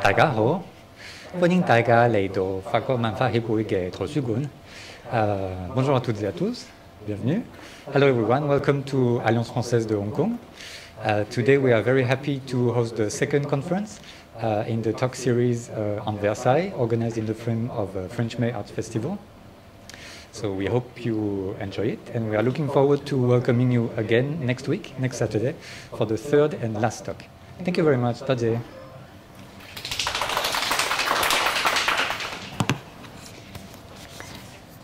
大家好，歡迎大家嚟到法國文化協會嘅圖書館。Bonjour à toutes et à tous, bienvenue. Hello everyone, welcome to Alliance Française de Hong Kong. Today we are very happy to host the second conference in the talk series on Versailles, organized in the frame of French May Arts Festival. So we hope you enjoy it, and we are looking forward to welcoming you again next week, next Saturday, for the third and last talk. Thank you very much. Tadje.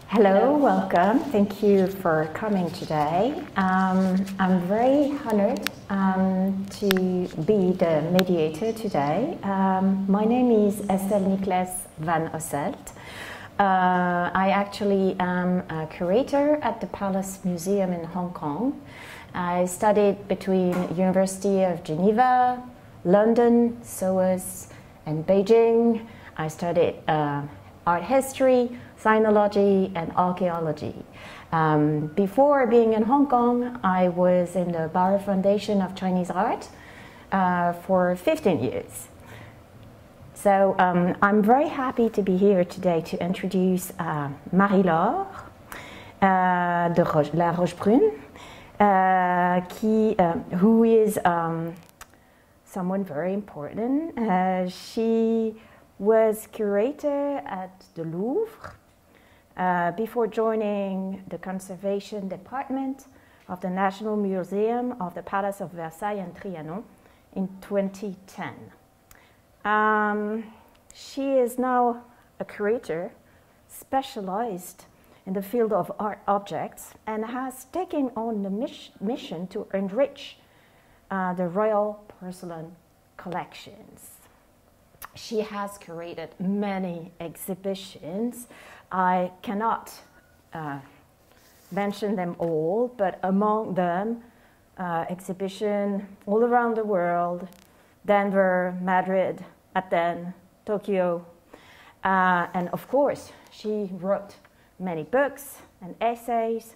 Hello, welcome. Thank you for coming today. I'm very honored to be the mediator today. My name is Estelle Nicolas van Osselt. I actually am a curator at the Palace Museum in Hong Kong. I studied between University of Geneva, London, SOAS, and Beijing. I studied art history, sinology, and archaeology. Before being in Hong Kong, I was in the Barre Foundation of Chinese Art for 15 years. So I'm very happy to be here today to introduce Marie-Laure de Rochebrune, who is someone very important. She was curator at the Louvre before joining the conservation department of the National Museum of the Palace of Versailles and Trianon in 2010. She is now a curator specialized in the field of art objects and has taken on the mission to enrich the royal porcelain collections. She has curated many exhibitions. I cannot mention them all, but among them, exhibition all around the world, Denver, Madrid, Athens, Tokyo, and of course, she wrote many books and essays,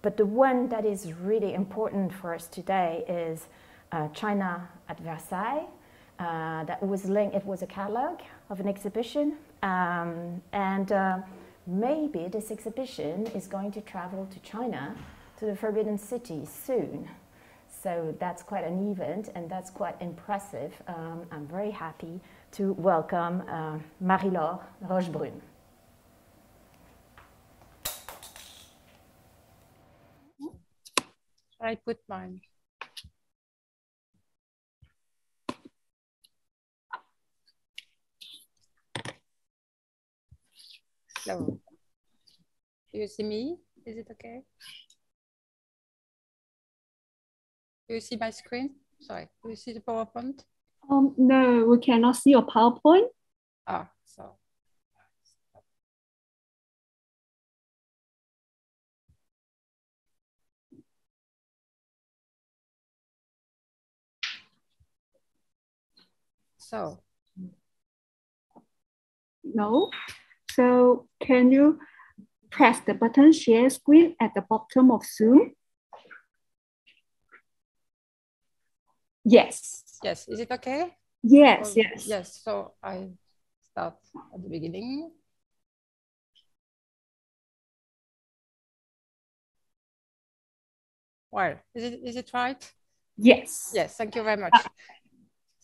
but the one that is really important for us today is China at Versailles. That was linked, it was a catalog of an exhibition, and maybe this exhibition is going to travel to China, to the Forbidden City soon. So that's quite an event, and that's quite impressive. I'm very happy to welcome Marie-Laure de Rochebrune. I put mine. So, do you see me? Is it okay? Do you see my screen? Sorry, do you see the PowerPoint? No, we cannot see your PowerPoint. Ah, so. So. No. So can you press the button share screen at the bottom of Zoom? Yes. Yes, is it okay? Yes, yes. Yes, so I start at the beginning. Well, is it right? Yes. Yes, thank you very much.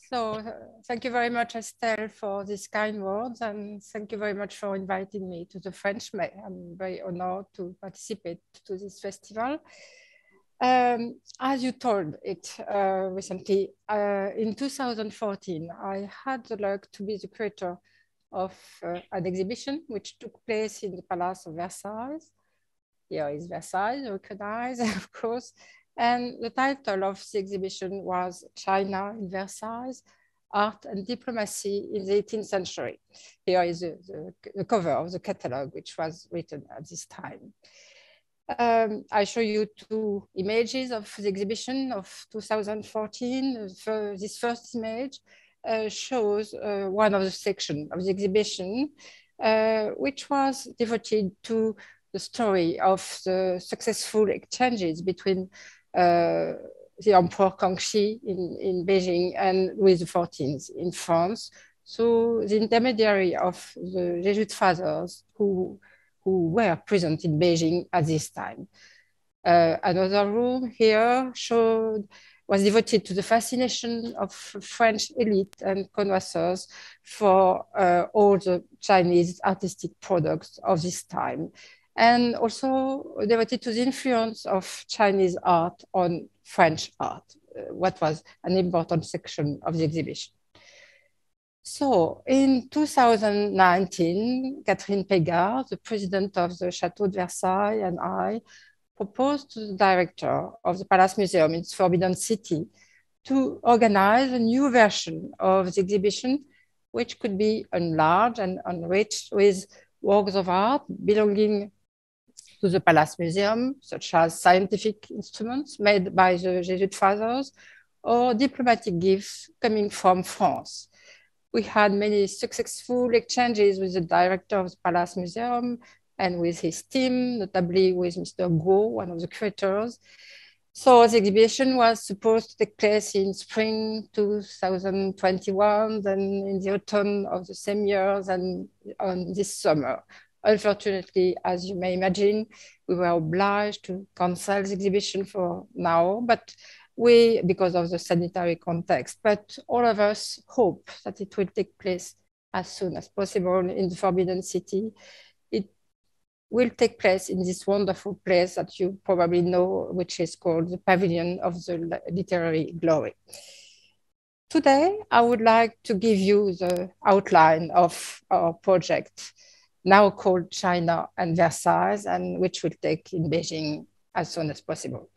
So thank you very much, Estelle, for these kind words, and thank you very much for inviting me to the French May. I'm very honored to participate to this festival. As you told it recently, in 2014, I had the luck to be the curator of an exhibition which took place in the Palace of Versailles. Here is Versailles, recognized, of course. And the title of the exhibition was China in Versailles, Art and Diplomacy in the 18th Century. Here is the cover of the catalog, which was written at this time. I show you two images of the exhibition of 2014. This first image shows one of the sections of the exhibition, which was devoted to the story of the successful exchanges between the Emperor Kangxi in Beijing and Louis XIV in France, through the intermediary of the Jesuit fathers who were present in Beijing at this time. Another room here was devoted to the fascination of French elite and connoisseurs for all the Chinese artistic products of this time, and also devoted to the influence of Chinese art on French art, what was an important section of the exhibition. So in 2019, Catherine Pégard, the president of the Château de Versailles, and I proposed to the director of the Palace Museum in its Forbidden City to organize a new version of the exhibition, which could be enlarged and enriched with works of art belonging to the Palace Museum, such as scientific instruments made by the Jesuit fathers or diplomatic gifts coming from France. We had many successful exchanges with the director of the Palace Museum and with his team, notably with Mr. Go, one of the curators. So the exhibition was supposed to take place in spring 2021, then in the autumn of the same year, and on this summer. Unfortunately, as you may imagine, we were obliged to cancel the exhibition for now, but because of the sanitary context, but all of us hope that it will take place as soon as possible in the Forbidden City. It will take place in this wonderful place that you probably know, which is called the Pavilion of the Literary Glory. Today, I would like to give you the outline of our project, now called China and Versailles, and which will take in Beijing as soon as possible.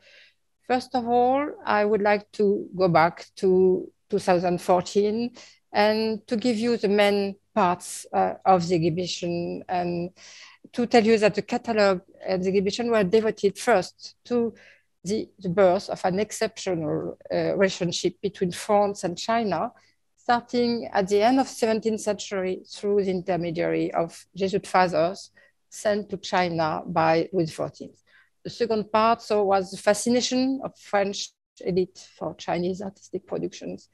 First of all, I would like to go back to 2014 and to give you the main parts of the exhibition, and to tell you that the catalogue and the exhibition were devoted first to the birth of an exceptional relationship between France and China, starting at the end of the 17th century through the intermediary of Jesuit fathers sent to China by Louis XIV. The second part was the fascination of French elite for Chinese artistic productions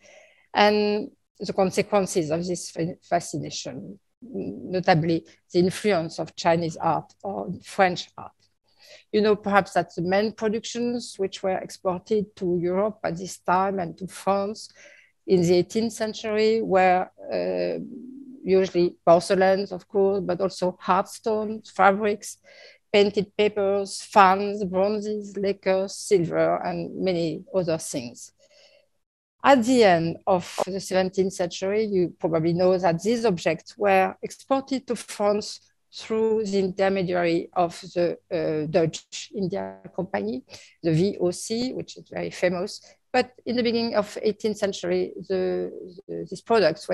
and the consequences of this fascination, notably the influence of Chinese art on French art. You know perhaps that the main productions which were exported to Europe at this time and to France in the 18th century were usually porcelains, of course, but also hard stones, fabrics, painted papers, fans, bronzes, lacquers, silver, and many other things. At the end of the 17th century, you probably know that these objects were exported to France through the intermediary of the Dutch India Company, the VOC, which is very famous. But in the beginning of 18th century, these products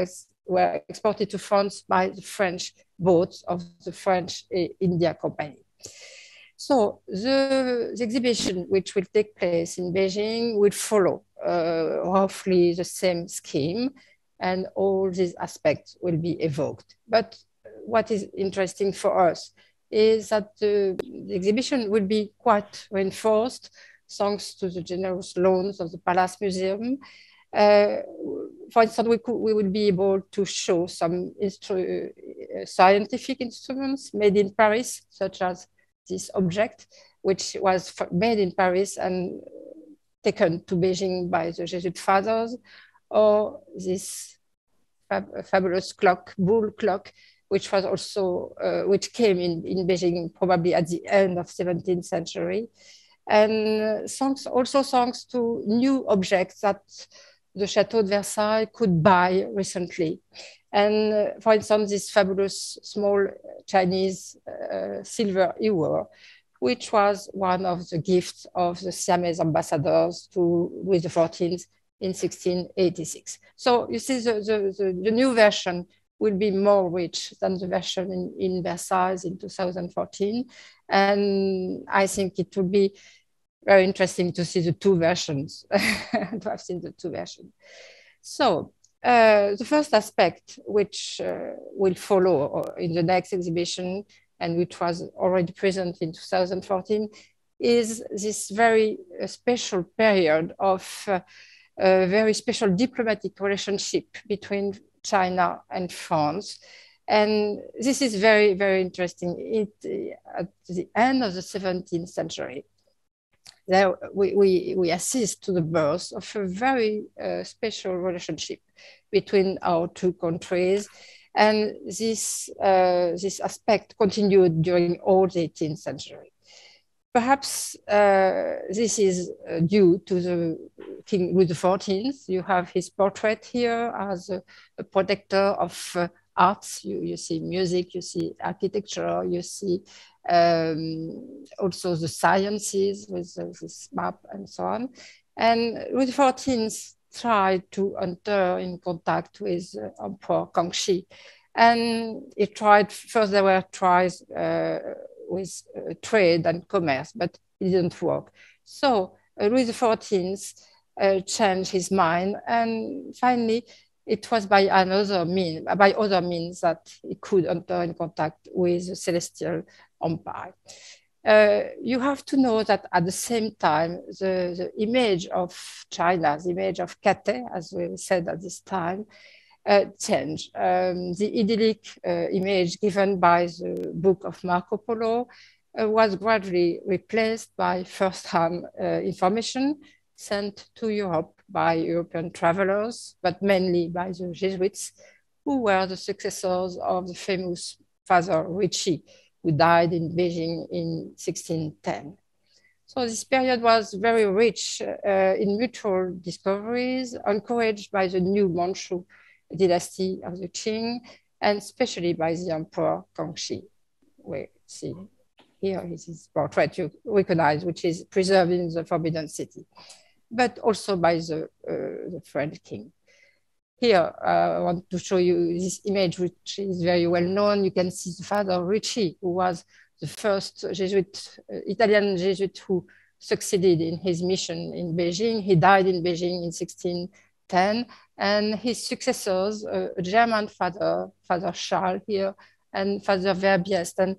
were exported to France by the French boats of the French India Company. So the exhibition, which will take place in Beijing, will follow roughly the same scheme, and all these aspects will be evoked. But what is interesting for us is that the exhibition will be quite reinforced thanks to the generous loans of the Palace Museum. For instance, we will be able to show some scientific instruments made in Paris, such as this object, which was made in Paris and taken to Beijing by the Jesuit fathers, or this fabulous clock, bull clock, which was also, which came in Beijing probably at the end of 17th century. And also thanks to new objects that the Château de Versailles could buy recently. And for instance, this fabulous small Chinese silver ewer, which was one of the gifts of the Siamese ambassadors to Louis XIV in 1686. So you see the new version will be more rich than the version in Versailles in 2014. And I think it will be very interesting to see the two versions, to have seen the two versions. So the first aspect which will follow in the next exhibition, and which was already present in 2014, is this very special period of a very special diplomatic relationship between China and France. And this is very, very interesting. At the end of the 17th century, there we assist to the birth of a very special relationship between our two countries. And this aspect continued during all the 18th century. Perhaps this is due to the King Louis XIV. You have his portrait here as a protector of arts. You see music, you see architecture, you see also the sciences with this map and so on. And Louis XIV tried to enter in contact with Emperor Kangxi. And he tried, first there were tries with trade and commerce, but it didn't work. So Louis XIV changed his mind, and finally it was by other means that he could enter in contact with the Celestial Empire. You have to know that at the same time, the image of China, the image of Cathay, as we said at this time, changed. The idyllic image given by the book of Marco Polo was gradually replaced by first-hand information sent to Europe by European travelers, but mainly by the Jesuits, who were the successors of the famous Father Ricci, who died in Beijing in 1610. So this period was very rich in mutual discoveries, encouraged by the new Manchu dynasty of the Qing, and especially by the Emperor Kangxi. We see here is his portrait you recognize, which is preserved in the Forbidden City, but also by the French king. Here, I want to show you this image, which is very well known. You can see the Father Ricci, who was the first Jesuit, Italian Jesuit who succeeded in his mission in Beijing. He died in Beijing in 1610, and his successors, a German father, Father Charles here, and Father Verbiest, and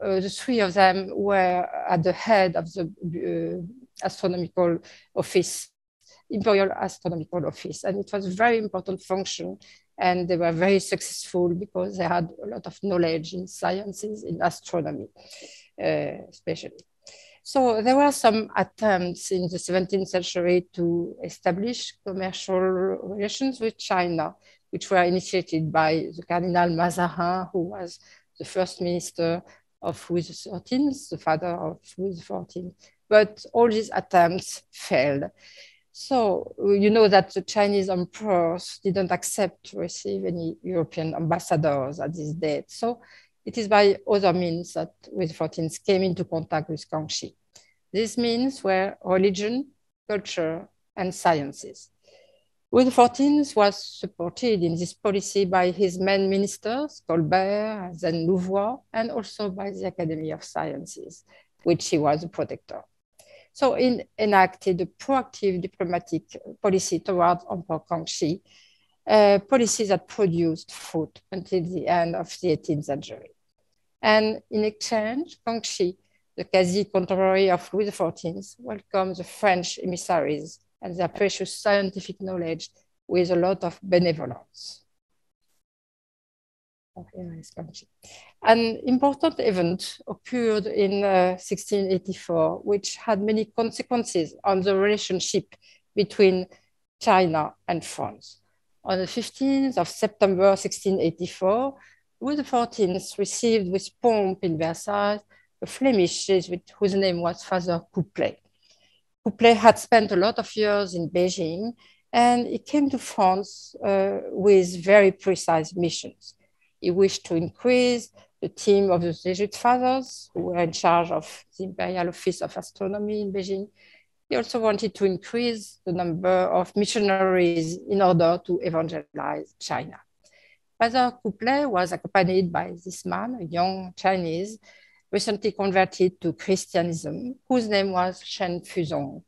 the three of them were at the head of the astronomical office, Imperial Astronomical Office. And it was a very important function. And they were very successful because they had a lot of knowledge in sciences, in astronomy, especially. So there were some attempts in the 17th century to establish commercial relations with China, which were initiated by the Cardinal Mazarin, who was the first minister of Louis XIII, the father of Louis XIV. But all these attempts failed. So you know that the Chinese emperors didn't accept to receive any European ambassadors at this date. So it is by other means that Louis XIV came into contact with Kangxi. These means were religion, culture, and sciences. Louis XIV was supported in this policy by his main ministers, Colbert, then Louvois, and also by the Academy of Sciences, which he was a protector. So he enacted a proactive diplomatic policy towards Emperor Kangxi, a policy that produced fruit until the end of the 18th century. And in exchange, Kangxi, the quasi-contemporary of Louis XIV, welcomed the French emissaries and their precious scientific knowledge with a lot of benevolence. Oh, here is Kangxi. An important event occurred in 1684, which had many consequences on the relationship between China and France. On the 15th of September 1684, Louis XIV received with pomp in Versailles a Flemish Jesuit whose name was Father Couplet. Couplet had spent a lot of years in Beijing, and he came to France with very precise missions. He wished to increase the team of the Jesuit fathers who were in charge of the Imperial Office of Astronomy in Beijing. He also wanted to increase the number of missionaries in order to evangelize China. Father Couplet was accompanied by this man, a young Chinese, recently converted to Christianism, whose name was Shen Fuzong.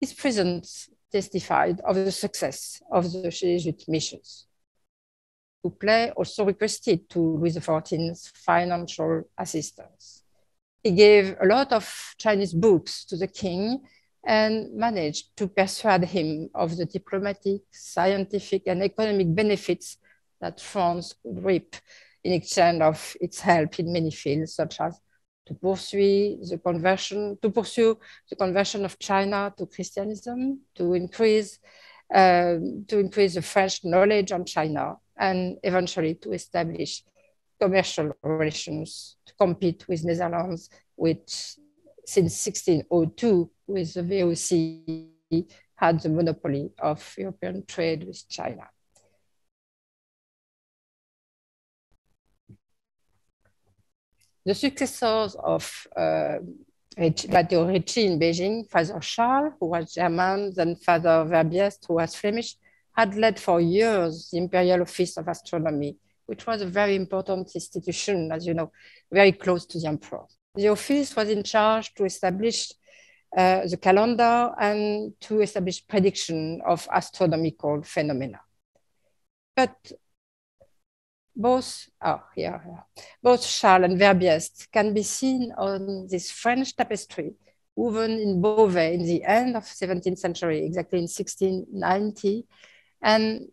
His presence testified of the success of the Jesuit missions. Couplet also requested to Louis XIV's financial assistance. he gave a lot of Chinese books to the king and managed to persuade him of the diplomatic, scientific, and economic benefits that France could reap in exchange of its help in many fields, such as to pursue the conversion of China to Christianism, to increase the French knowledge on China, and eventually to establish commercial relations to compete with Netherlands, which since 1602, with the VOC, had the monopoly of European trade with China. The successors of Matteo Ricci in Beijing, Father Charles, who was German, then Father Verbiest, who was Flemish, had led for years the Imperial Office of Astronomy, which was a very important institution, as you know, very close to the emperor. The office was in charge to establish the calendar and to establish prediction of astronomical phenomena. But both Charles and Verbiest can be seen on this French tapestry woven in Beauvais in the end of the 17th century, exactly in 1690, and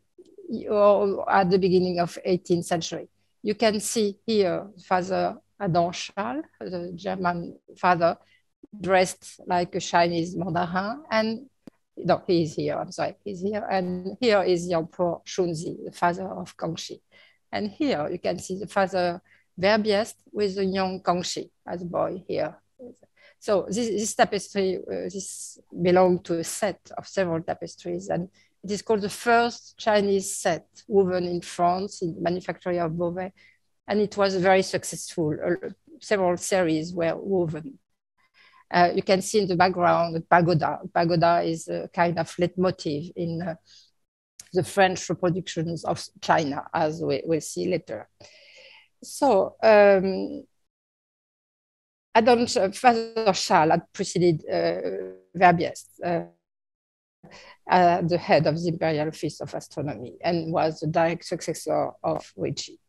at the beginning of 18th century. You can see here Father Adam Charles, the German father, dressed like a Chinese mandarin, and no, he is here, I'm sorry, he's here, and here is the Emperor Shunzi, the father of Kangxi. And here you can see the Father Verbiest with the young Kangxi as a boy here. So this tapestry, this belonged to a set of several tapestries, and it is called the first Chinese set woven in France in the manufactory of Beauvais, and it was very successful. Several series were woven. You can see in the background the pagoda. Pagoda is a kind of leitmotif in the French reproductions of China, as we'll see later. So, Father Charles had preceded Verbiest at the head of the Imperial Office of Astronomy and was the direct successor of Ricci.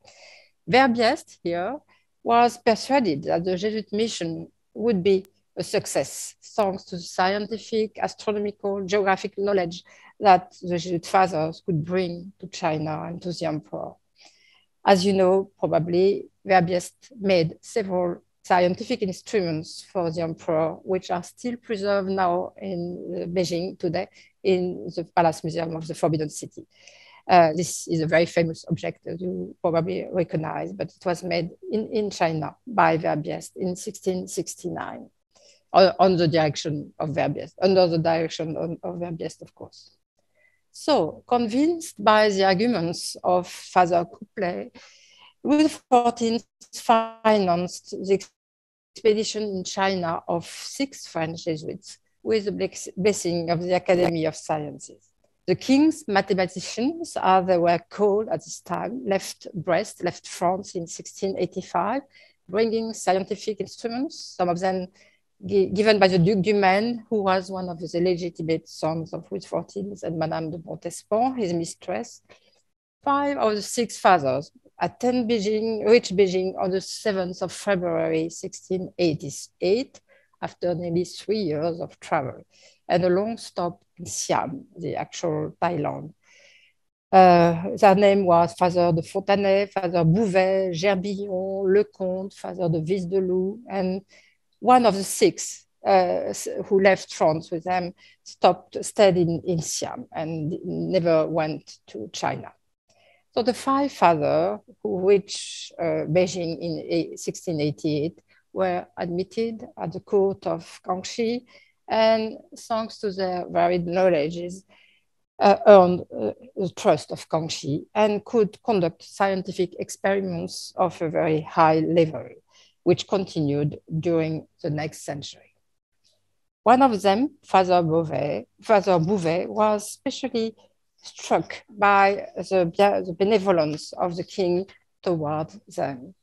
Verbiest here was persuaded that the Jesuit mission would be a success, thanks to the scientific, astronomical, geographic knowledge that the Jesuit fathers could bring to China and to the emperor. As you know, probably, Verbiest made several scientific instruments for the emperor, which are still preserved now in Beijing today in the Palace Museum of the Forbidden City. This is a very famous object that you probably recognize, but it was made in China by Verbiest in 1669. On the direction of Verbiest, under the direction of Verbiest, of course. So, convinced by the arguments of Father Couplet, Louis XIV financed the expedition in China of 6 French Jesuits with the blessing of the Academy of Sciences. The king's mathematicians, as they were called at this time, left Brest, left France in 1685, bringing scientific instruments, some of them given by the Duc du Maine, who was one of the legitimate sons of Louis XIV, and Madame de Montespan, his mistress. 5 of the 6 fathers reached Beijing on the 7th of February, 1688, after nearly 3 years of travel, and a long stop in Siam, the actual Thailand. Their name was Father de Fontanet, Father Bouvet, Gerbillon, Lecomte, Father de Visdelou, and one of the 6 who left France with them stayed in Siam and never went to China. So the 5 fathers who reached Beijing in 1688 were admitted at the court of Kangxi, and thanks to their varied knowledges, earned the trust of Kangxi and could conduct scientific experiments of a very high level, which continued during the next century. One of them, Father Bouvet, was especially struck by the benevolence of the king toward them.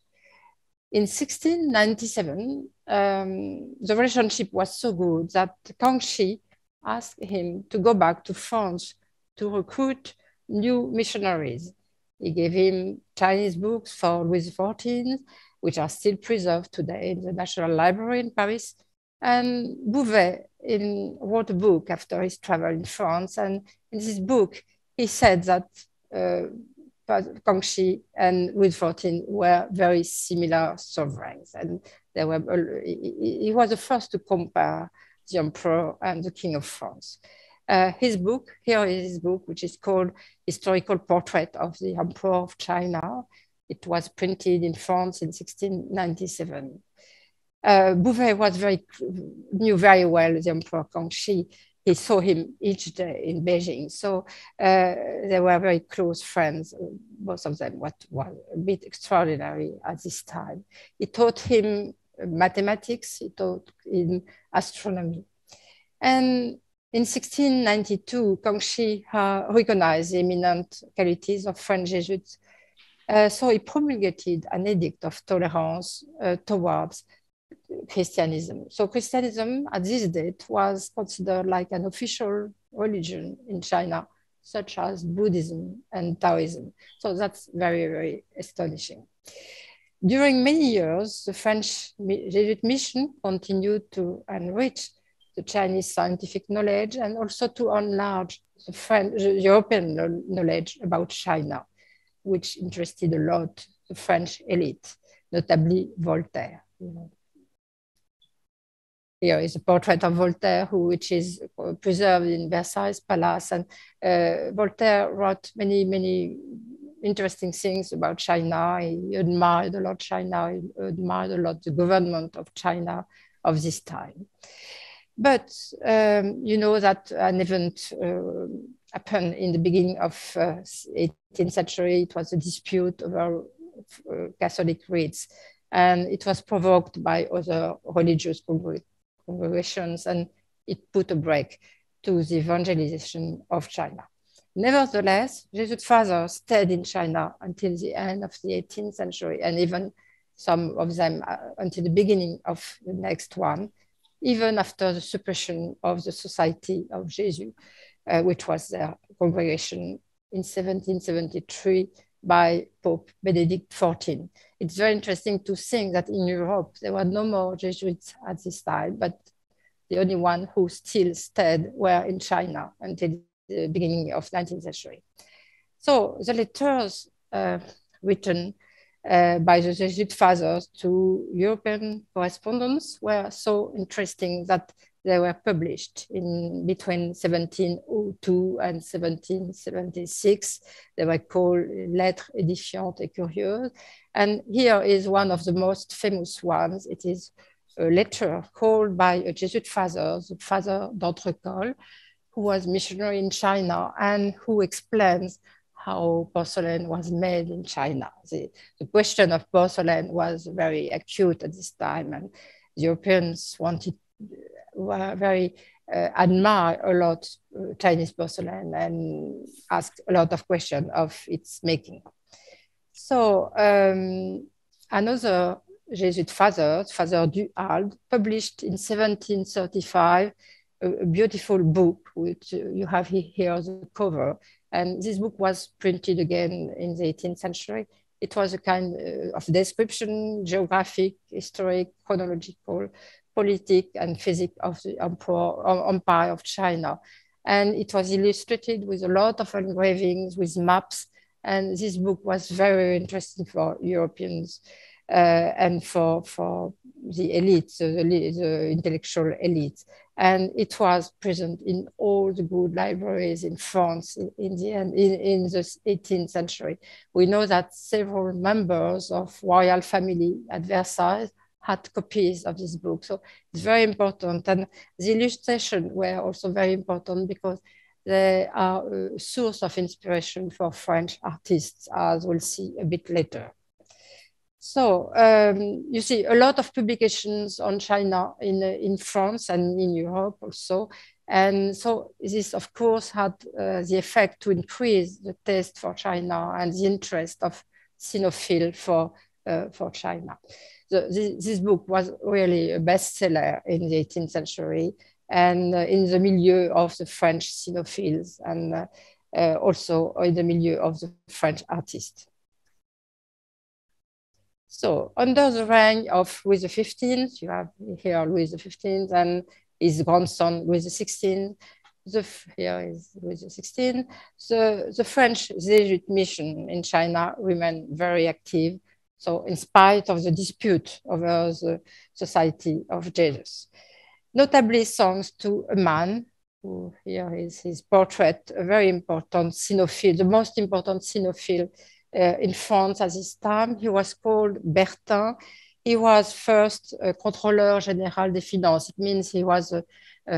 In 1697, the relationship was so good that Kangxi asked him to go back to France to recruit new missionaries. He gave him Chinese books for Louis XIV which are still preserved today in the National Library in Paris. And Bouvet wrote a book after his travel in France. And in this book, he said that Kangxi and Louis XIV were very similar sovereigns. And he was the first to compare the emperor and the king of France. His book, here is his book, which is called Historical Portrait of the Emperor of China. It was printed in France in 1697. Bouvet knew very well the Emperor Kangxi. He saw him each day in Beijing. So they were very close friends, both of them, what was a bit extraordinary at this time. He taught him mathematics, he taught him astronomy. And in 1692, Kangxi recognized the eminent qualities of French Jesuits. So he promulgated an edict of tolerance towards Christianism. So Christianism at this date was considered like an official religion in China, such as Buddhism and Taoism. So that's very, very astonishing. During many years, the French Jesuit mission continued to enrich the Chinese scientific knowledge and also to enlarge the European knowledge about China, which interested a lot the French elite, notably Voltaire. Here is a portrait of Voltaire, which is preserved in Versailles Palace. And Voltaire wrote many, many interesting things about China. He admired a lot China. He admired a lot the government of China of this time. But you know that an event happened in the beginning of 18th century. It was a dispute over Catholic rites. And it was provoked by other religious congregations, and it put a break to the evangelization of China. Nevertheless, Jesuit fathers stayed in China until the end of the 18th century, and even some of them until the beginning of the next one, even after the suppression of the Society of Jesus, which was their congregation in 1773 by Pope Benedict XIV. It's very interesting to think that in Europe, there were no more Jesuits at this time, but the only one who still stayed were in China until the beginning of 19th century. So the letters written by the Jesuit fathers to European correspondents were so interesting that they were published in between 1702 and 1776. They were called Lettres édifiantes et curieuses. And here is one of the most famous ones. It is a letter called by a Jesuit father, the Father d'Entrecol, who was missionary in China and who explains how porcelain was made in China. The question of porcelain was very acute at this time, and the Europeans were very admire a lot Chinese porcelain and asked a lot of questions of its making. So another Jesuit father, Father du Halde, published in 1735 a beautiful book, which you have here the cover. And this book was printed again in the 18th century. It was a kind of description, geographic, historic, chronological, politic, and physics of the Empire of China. And it was illustrated with a lot of engravings, with maps. And this book was very interesting for Europeans and for the elites, the intellectual elites. And it was present in all the good libraries in France in the 18th century. We know that several members of royal family at Versailles had copies of this book. So it's very important. And the illustrations were also very important because they are a source of inspiration for French artists, as we'll see a bit later. So you see a lot of publications on China in France and in Europe also. And so this, of course, had the effect to increase the taste for China and the interest of cinephiles for China. So this book was really a bestseller in the 18th century and in the milieu of the French cinephiles and also in the milieu of the French artists. So under the reign of Louis XV, you have here Louis XV and his grandson Louis XVI. Here is Louis XVI. The French Jesuit mission in China remained very active. So in spite of the dispute over the Society of Jesus, notably thanks to a man who here is his portrait, a very important cynophile, the most important cynophile in France at this time. He was called Bertin. He was first Contrôleur Général des Finances. It means he was a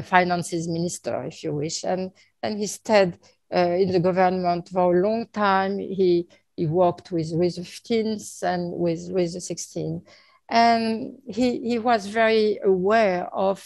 finances minister, if you wish. And he stayed in the government for a long time. He worked with Louis XV and with Louis XVI. And he was very aware of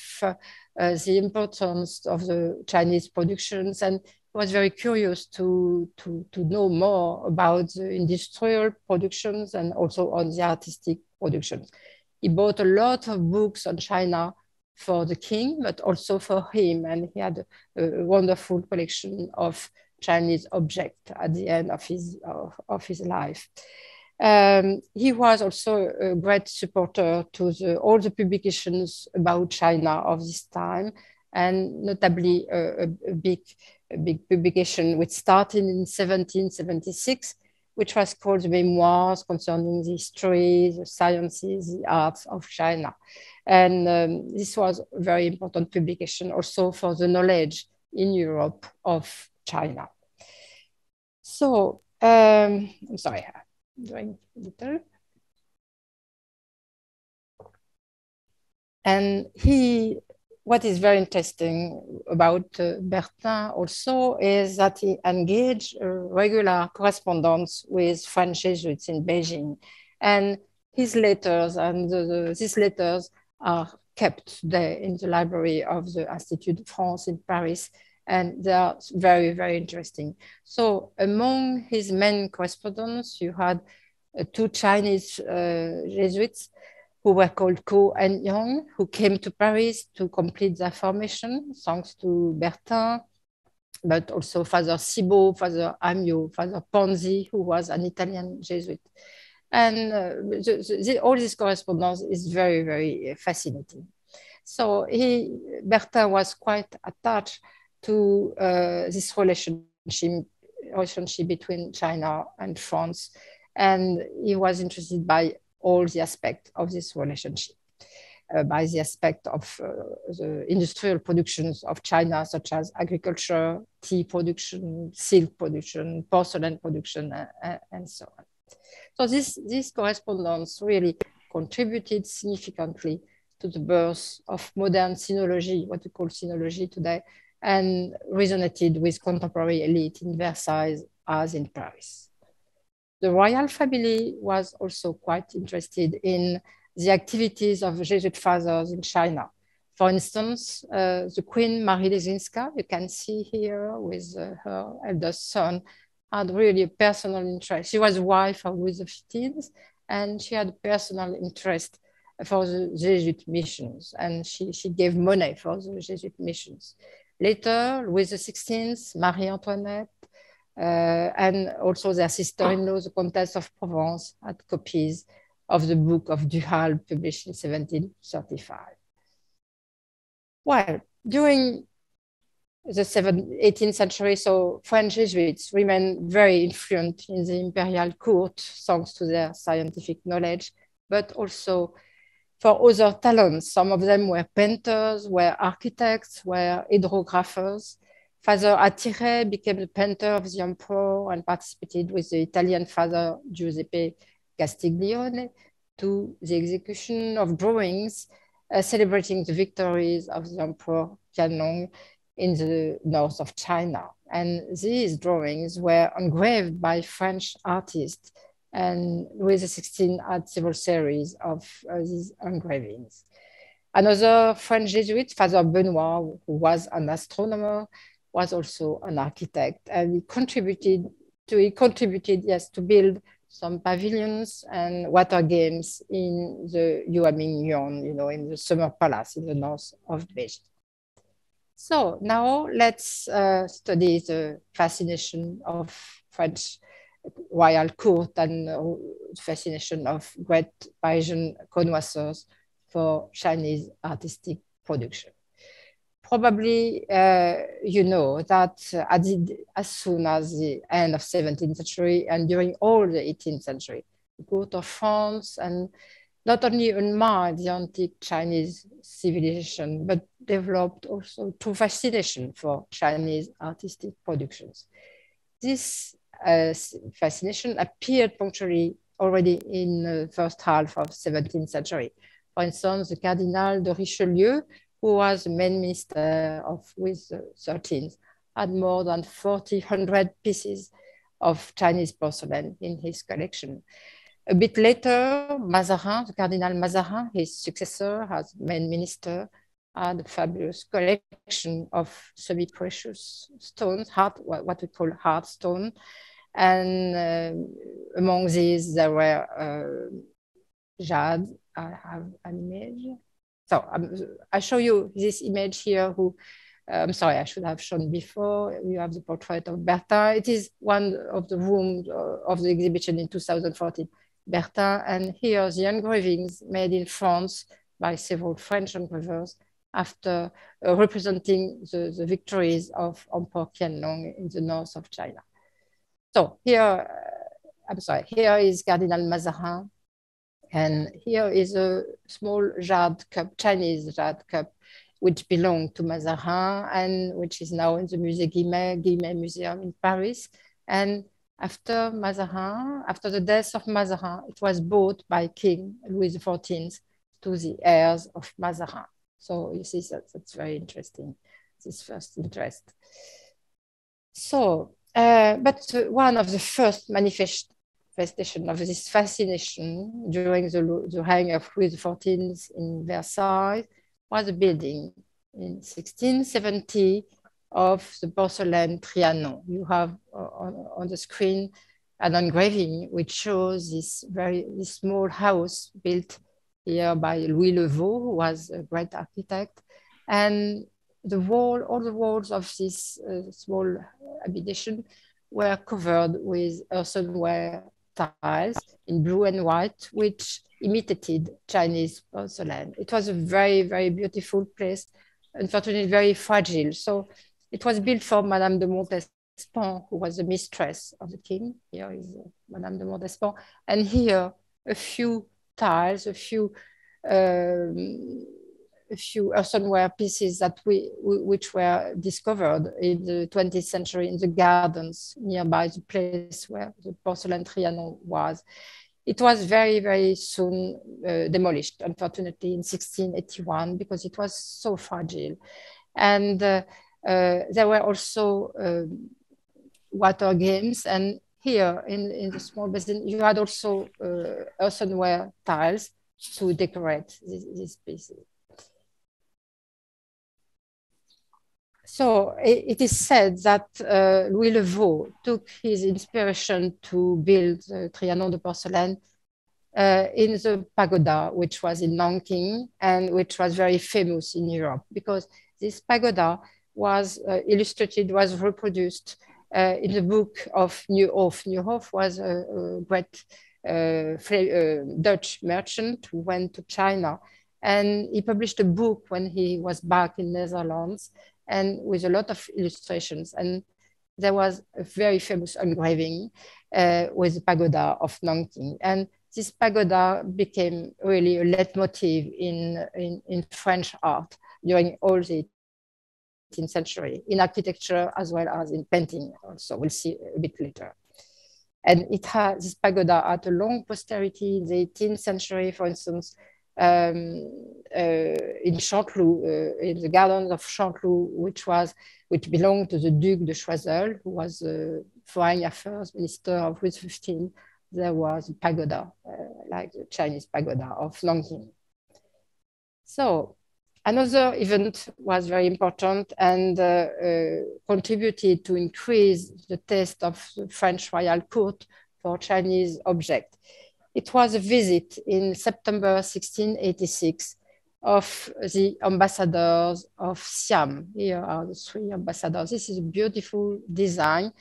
the importance of the Chinese productions, and was very curious to know more about the industrial productions and also on the artistic productions. He bought a lot of books on China for the king, but also for him, and he had a wonderful collection of Chinese objects at the end of his life. He was also a great supporter to all the publications about China of this time, and notably a big publication which started in 1776, which was called the Memoirs concerning the history, the sciences, the arts of China. And this was a very important publication also for the knowledge in Europe of China. So, I'm sorry, I'm doing a little. And what is very interesting about Bertin also is that he engaged a regular correspondence with French Jesuits in Beijing. And his letters and these letters are kept there in the library of the Institut de France in Paris. And they are very, very interesting. So among his main correspondence, you had two Chinese Jesuits who were called Ko and Yang, who came to Paris to complete their formation, thanks to Bertin, but also Father Cibot, Father Amiot, Father Panzi, who was an Italian Jesuit. And all this correspondence is very, very fascinating. So Bertin was quite attached to this relationship between China and France. And he was interested by all the aspects of this relationship, by the aspect of the industrial productions of China, such as agriculture, tea production, silk production, porcelain production, and so on. So this correspondence really contributed significantly to the birth of modern sinology, what we call sinology today, and resonated with contemporary elite in Versailles as in Paris. The royal family was also quite interested in the activities of Jesuit fathers in China. For instance, the Queen Marie-Laure, you can see here with her eldest son, had really a personal interest. She was wife of Louis XV, and she had a personal interest for the Jesuit missions, and she gave money for the Jesuit missions. Later, Louis XVI, Marie-Antoinette, and also their sister-in-law, the Countess of Provence, had copies of the book of Du Halde published in 1735. Well, during the 18th century, so French Jesuits remained very influential in the imperial court thanks to their scientific knowledge, but also for other talents. Some of them were painters, were architects, were hydrographers. Father Attire became the painter of the emperor and participated with the Italian Father Giuseppe Castiglione to the execution of drawings celebrating the victories of the Emperor Qianlong in the north of China. And these drawings were engraved by French artists, and Louis XVI had several series of these engravings. Another French Jesuit, Father Benoit, who was an astronomer, was also an architect, and he contributed to build some pavilions and water games in the Yuaming, in the summer palace in the north of Beijing. So now let's study the fascination of French royal court and fascination of great Parisian connoisseurs for Chinese artistic production. Probably you know that as soon as the end of 17th century and during all the 18th century, the court of France and not only admired the antique Chinese civilization, but developed also true fascination for Chinese artistic productions. This fascination appeared punctually already in the first half of 17th century. For instance, the Cardinal de Richelieu, who was the main minister of Louis XIII, had more than 400 pieces of Chinese porcelain in his collection. A bit later, Mazarin, the Cardinal Mazarin, his successor as main minister, had a fabulous collection of semi-precious stones, what we call hard stone. And among these, there were jade. I have an image. So I show you this image here, who, I'm sorry, I should have shown before. You have the portrait of Bertin. It is one of the rooms of the exhibition in 2014. Bertin, and here the engravings made in France by several French engravers after representing the victories of Emperor Qianlong in the north of China. So here, I'm sorry, here is Cardinal Mazarin, and here is a small jade cup, Chinese jade cup, which belonged to Mazarin and which is now in the Musée Guimet Museum in Paris. And after Mazarin, after the death of Mazarin, it was bought by King Louis XIV to the heirs of Mazarin. So you see that's very interesting, this first interest. So, but one of the first manifestation of this fascination during the reign of Louis XIV in Versailles was a building in 1670 of the porcelain Trianon. You have on the screen an engraving which shows this small house built here by Louis Leveau, who was a great architect. And all the walls of this small habitation were covered with earthenware tiles in blue and white, which imitated Chinese porcelain. It was a very, very beautiful place, unfortunately very fragile. So it was built for Madame de Montespan, who was the mistress of the king. Here is Madame de Montespan. And here, a few tiles, a few earthenware pieces that which were discovered in the 20th century in the gardens nearby the place where the porcelain Trianon was. It was very, very soon demolished, unfortunately, in 1681, because it was so fragile. And there were also water games. And here in the small basin, you had also earthenware tiles to decorate these pieces. So it is said that Louis Leveau took his inspiration to build the Trianon de porcelain in the pagoda, which was in Nanking and which was very famous in Europe, because this pagoda was illustrated, was reproduced in the book of Nieuwhof. Nieuwhof was a great Dutch merchant who went to China, and he published a book when he was back in Netherlands, and with a lot of illustrations. And there was a very famous engraving with the pagoda of Nanking. And this pagoda became really a leitmotif in French art during all the 18th century, in architecture as well as in painting also. We'll see a bit later. And it has, this pagoda had a long posterity in the 18th century, for instance, in Chanteloup, in the gardens of Chanteloup, which belonged to the Duc de Choiseul, who was the Foreign Affairs Minister of Louis XV. There was a pagoda, like the Chinese pagoda of Nanking. So another event was very important and contributed to increase the taste of the French royal court for Chinese objects. It was a visit in September 1686 of the ambassadors of Siam. Here are the three ambassadors. This is a beautiful design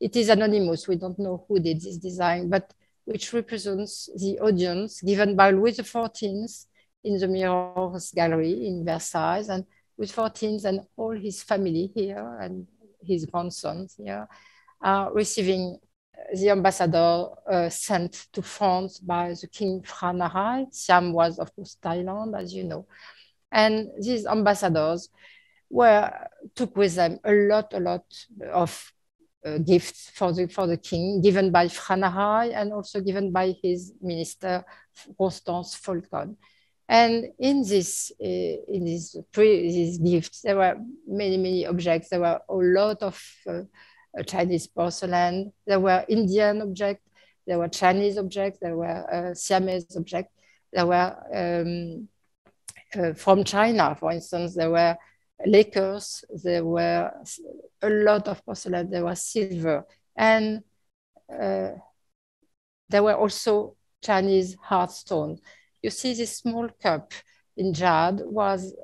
it is anonymous. We don't know who did this design, but which represents the audience given by Louis XIV in the Mirrors Gallery in Versailles, and Louis XIV and all his family here and his grandsons here are receiving the ambassador sent to France by the King Franahai. Siam was, of course, Thailand, as you know. And these ambassadors took with them a lot of gifts for the king, given by Franahai and also given by his minister, Constance Folcon. And in these gifts, there were many objects. There were a lot of Chinese porcelain. There were Indian objects. There were Chinese objects. There were Siamese objects. There were from China, for instance. There were lacquers. There were a lot of porcelain. There was silver, and there were also Chinese heartstones. You see, this small cup in jade was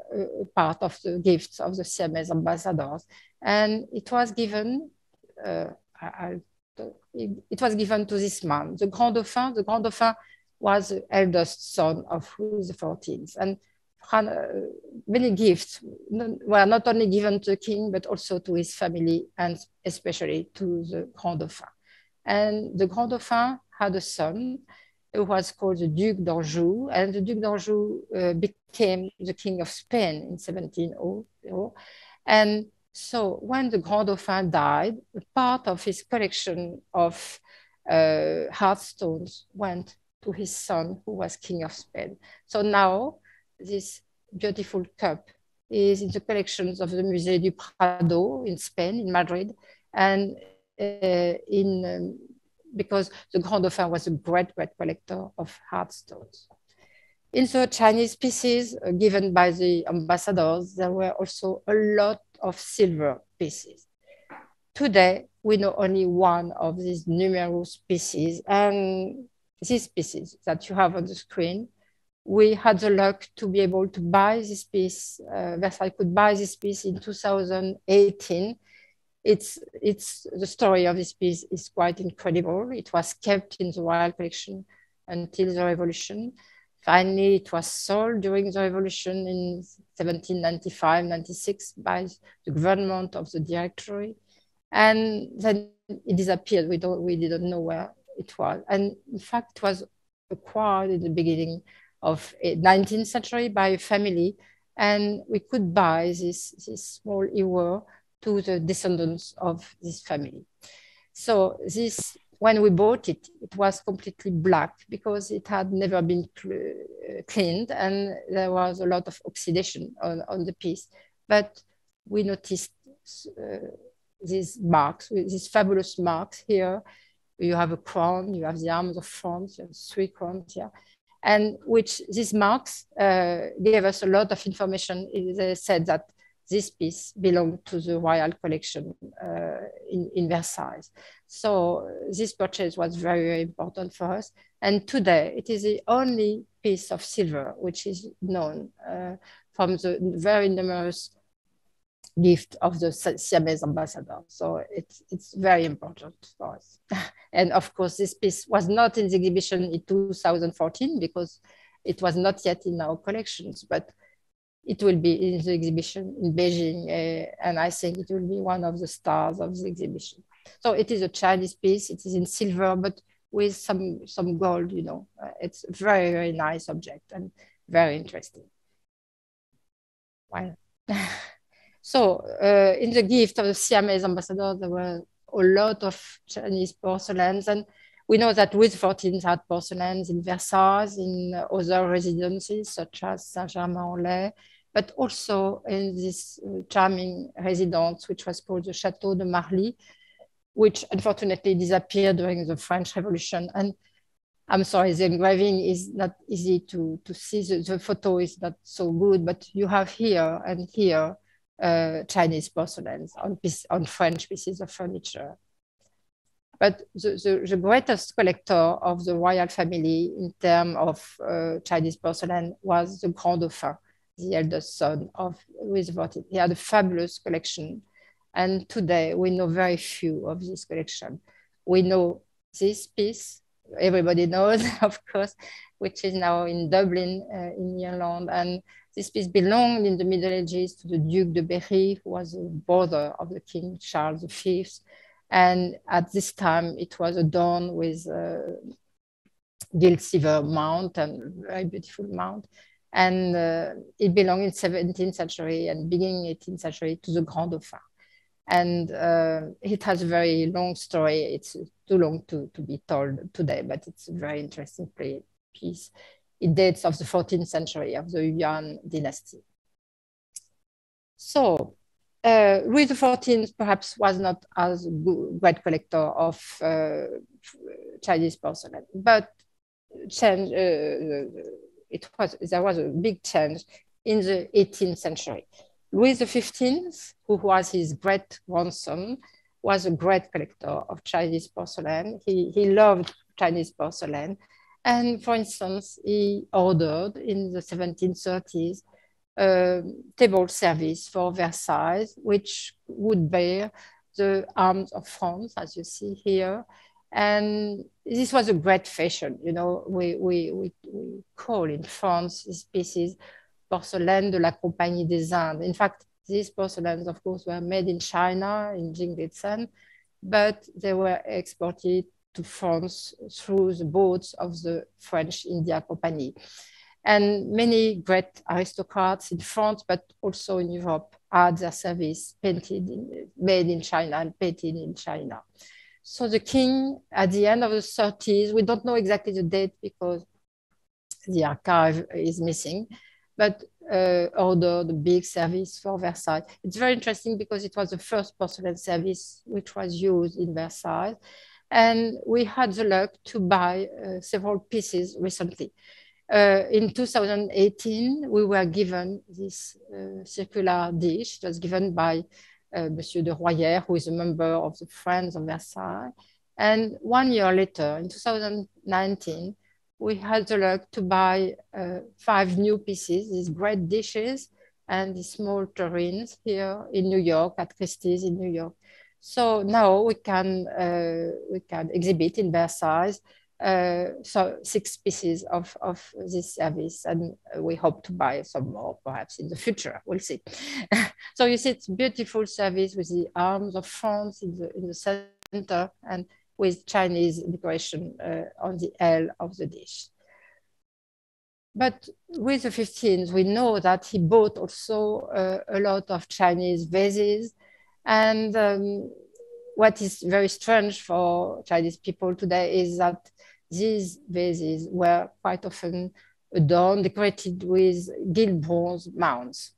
part of the gifts of the Siamese ambassadors, and it was given. It was given to this man, the Grand Dauphin. The Grand Dauphin was the eldest son of Louis XIV, and many gifts were not only given to the king, but also to his family, and especially to the Grand Dauphin. And the Grand Dauphin had a son who was called the Duc d'Anjou, and the Duc d'Anjou became the King of Spain in 1700. And so when the Grand Dauphin died, a part of his collection of heartstones went to his son, who was King of Spain. So now this beautiful cup is in the collections of the Musée du Prado in Spain, in Madrid, and because the Grand Dauphin was a great collector of heartstones. In the Chinese pieces given by the ambassadors, there were also a lot of silver pieces. Today, we know only one of these numerous pieces, and these pieces that you have on the screen, we had the luck to be able to buy this piece. Versailles could buy this piece in 2018. The story of this piece is quite incredible. It was kept in the royal collection until the revolution. Finally, it was sold during the revolution in 1795-96 by the government of the Directory. And then it disappeared. We didn't know where it was. And in fact, it was acquired in the beginning of the 19th century by a family. And we could buy this small ewer to the descendants of this family. So this, when we bought it, it was completely black because it had never been cleaned, and there was a lot of oxidation on the piece. But we noticed these marks, these fabulous marks here. You have a crown, you have the arms of France, you have 3 crowns here, and which these marks gave us a lot of information. They said that this piece belonged to the royal collection in Versailles. So this purchase was very important for us. And today, it is the only piece of silver which is known from the very numerous gift of the Siamese ambassador. So it's very important for us. And of course, this piece was not in the exhibition in 2014 because it was not yet in our collections, but it will be in the exhibition in Beijing, and I think it will be one of the stars of the exhibition. So it is a Chinese piece. It is in silver, but with some gold, you know. It's a very nice object and very interesting. Wow. So in the gift of the Siamese ambassador, there were a lot of Chinese porcelains, and we know that Louis XIV had porcelains in Versailles, in other residences such as Saint-Germain-en-Laye, but also in this charming residence, which was called the Château de Marly, which unfortunately disappeared during the French Revolution. And I'm sorry, the engraving is not easy to see. The photo is not so good, but you have here and here Chinese porcelains on French pieces of furniture. But the greatest collector of the royal family in terms of Chinese porcelain was the Grand Dauphin, the eldest son of Louis XIV. He had a fabulous collection, And today we know very few of this collection. We know this piece, everybody knows, of course, which is now in Dublin, in Ireland. And this piece belonged in the Middle Ages to the Duke de Berry, who was a brother of the King Charles V. And at this time, it was adorned with gilt silver mount, and very beautiful mount. And it belonged in 17th century and beginning 18th century to the Grand Dauphin. And it has a very long story. It's too long to be told today, but it's a very interesting piece. It dates of the 14th century of the Yuan dynasty. So Louis XIV perhaps was not as a great collector of Chinese porcelain, but there was a big change in the 18th century. Louis XV, who was his great-grandson, was a great collector of Chinese porcelain. He loved Chinese porcelain. And for instance, he ordered in the 1730s a table service for Versailles, which would bear the arms of France, as you see here. And this was a great fashion. You know, we call in France these pieces porcelaine de la Compagnie des Indes. In fact, these porcelains, of course, were made in China, in Jingdezhen, but they were exported to France through the boats of the French India Company. And many great aristocrats in France, but also in Europe, had their service made in China and painted in China. So the king, at the end of the 30s, we don't know exactly the date because the archive is missing, but ordered a big service for Versailles. It's very interesting because it was the first porcelain service which was used in Versailles. And we had the luck to buy several pieces recently. In 2018, we were given this circular dish. It was given by Monsieur de Royer, who is a member of the Friends of Versailles. And 1 year later, in 2019, we had the luck to buy 5 new pieces, these great dishes and these small tureens here in New York, at Christie's in New York. So now we can exhibit in Versailles so 6 pieces of this service, and we hope to buy some more perhaps in the future. We'll see. So you see, it's a beautiful service with the arms of France in the center and with Chinese decoration on the L of the dish. But with the 15th, we know that he bought also a lot of Chinese vases. And what is very strange for Chinese people today is that these vases were quite often adorned, decorated with gilt bronze mounts.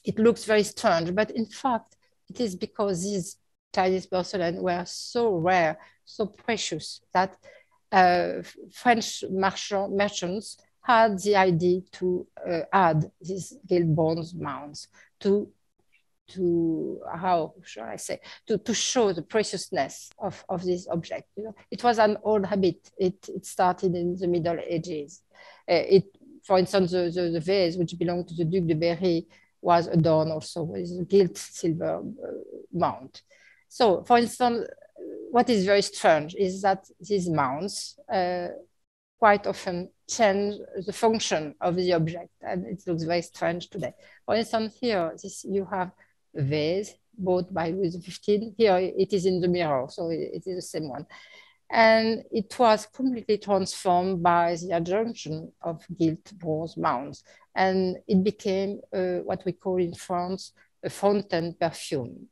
It looks very strange, but in fact, it is because these Chinese porcelain were so rare, so precious, that French merchants had the idea to add these gilt bronze mounts to how should I say, to show the preciousness of this object. You know, it was an old habit. It started in the Middle Ages. For instance, the vase which belonged to the Duc de Berry was adorned also with a gilt silver mount. So, for instance, what is very strange is that these mounts quite often change the function of the object, and it looks very strange today. For instance, here you have a vase bought by Louis XV. Here it is in the mirror, so it is the same one. And it was completely transformed by the adjunction of gilt bronze mounts. And it became what we call in France a fountain perfume,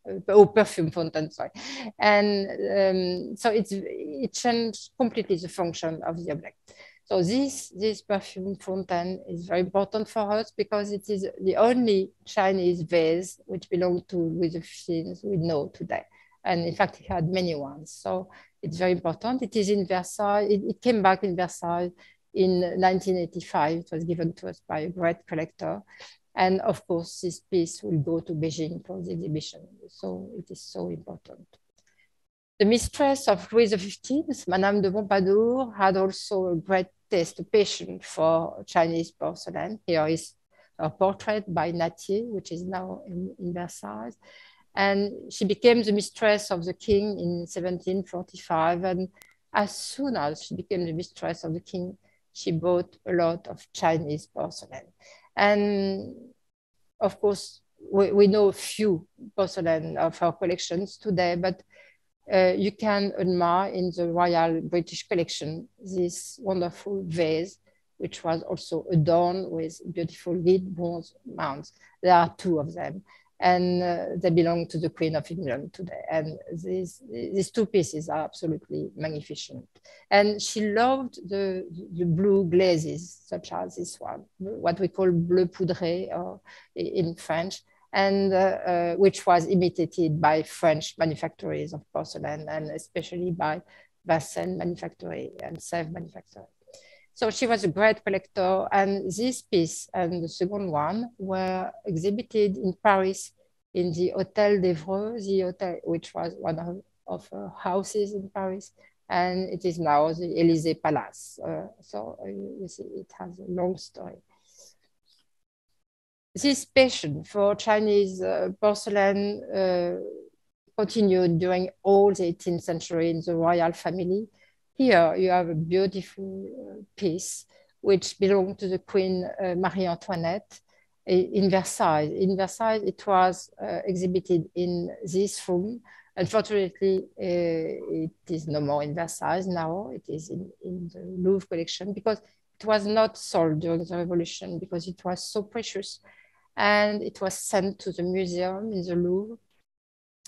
perfume fountain, sorry. And so it changed completely the function of the object. So this perfume fountain is very important for us because it is the only Chinese vase which belonged to Louis XV we know today. And in fact, he had many ones. So it's very important. It is in Versailles. It came back in Versailles in 1985. It was given to us by a great collector. And of course, this piece will go to Beijing for the exhibition. So it is so important. The mistress of Louis XV, Madame de Pompadour, had also a great taste, a passion for Chinese porcelain. Here is a portrait by Natier, which is now in Versailles. And she became the mistress of the king in 1745. And as soon as she became the mistress of the king, she bought a lot of Chinese porcelain. And of course, we know few porcelain of her collections today, but you can admire in the Royal British collection this wonderful vase, which was also adorned with beautiful gilt bronze mounts. There are two of them, and they belong to the Queen of England today. And these two pieces are absolutely magnificent. And she loved the blue glazes, such as this one, what we call bleu poudré or in French, and which was imitated by French manufacturers of porcelain, and especially by Versailles manufactory and Sèvres manufactory. So she was a great collector, and this piece and the second one were exhibited in Paris in the Hôtel d'Evreux, the hotel, which was one of her houses in Paris, and it is now the Élysée Palace. So you see, it has a long story. This passion for Chinese porcelain continued during all the 18th century in the royal family. Here you have a beautiful piece which belonged to the Queen Marie-Antoinette in Versailles. In Versailles, it was exhibited in this room. Unfortunately, it is no more in Versailles now. It is in the Louvre collection because it was not sold during the Revolution because it was so precious. And it was sent to the museum in the Louvre,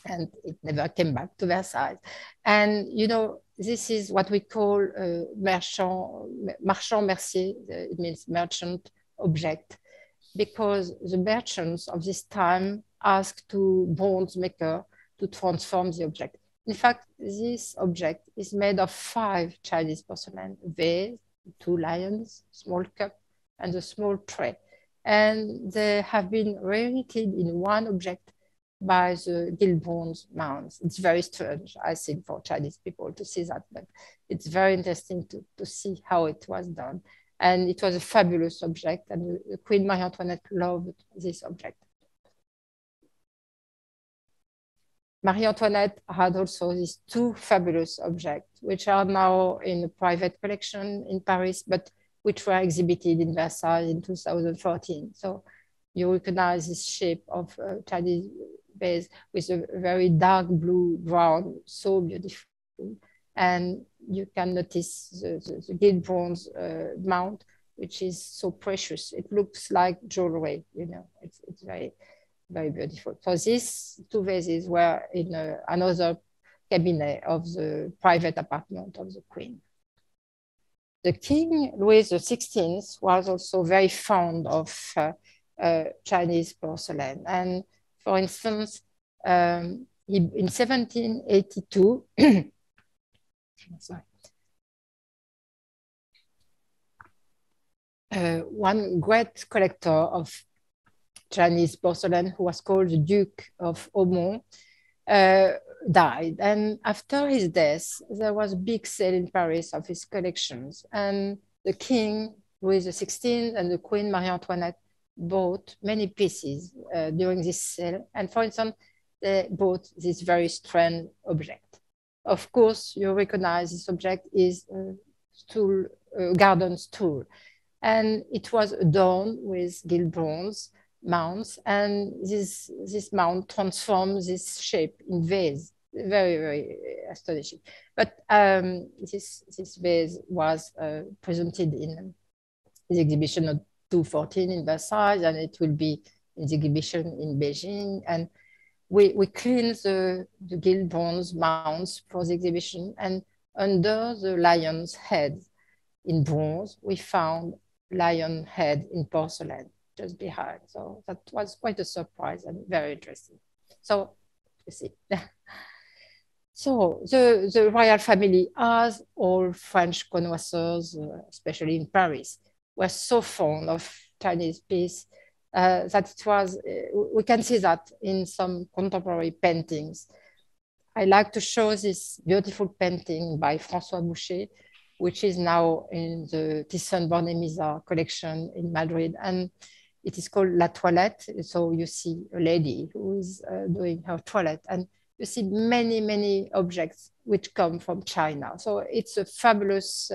and it never came back to Versailles. And you know, this is what we call marchand mercier. It means merchant object, because the merchants of this time asked to bronze maker to transform the object. In fact, this object is made of 5 Chinese porcelain: vase, 2 lions, small cup, and a small tray. And they have been reunited in one object by the gilt bronze mounts. It's very strange, I think, for Chinese people to see that, but it's very interesting to see how it was done. And it was a fabulous object, and the Queen Marie-Antoinette loved this object. Marie-Antoinette had also these 2 fabulous objects, which are now in a private collection in Paris, but which were exhibited in Versailles in 2014. So you recognize this shape of Chinese vase with a very dark blue ground, so beautiful. And you can notice the gilt bronze mount, which is so precious. It looks like jewelry, you know, it's very, very beautiful. So these 2 vases were in another cabinet of the private apartment of the Queen. The King, Louis XVI, was also very fond of Chinese porcelain. And for instance, in 1782, one great collector of Chinese porcelain, who was called the Duke of Aumont, died. And after his death, there was a big sale in Paris of his collections. And the King, Louis XVI, and the Queen Marie-Antoinette bought many pieces during this sale. And for instance, they bought this very strange object. Of course, you recognize this object is a stool, a garden stool. And it was adorned with gilt bronze mounts, and this mount transforms this shape in vase. Very, very astonishing. But this vase was presented in the exhibition of 2014 in Versailles, and it will be in the exhibition in Beijing. And we cleaned the gilt bronze mounts for the exhibition, and under the lion's head in bronze, we found lion head in porcelain just behind. So that was quite a surprise and very interesting. So you see. So the royal family, as all French connoisseurs, especially in Paris, were so fond of Chinese piece that it was, we can see that in some contemporary paintings. I like to show this beautiful painting by François Boucher, which is now in the Thyssen-Bornemisza collection in Madrid. And it is called La Toilette. So you see a lady who is doing her toilet, and you see many, many objects which come from China. So it's a fabulous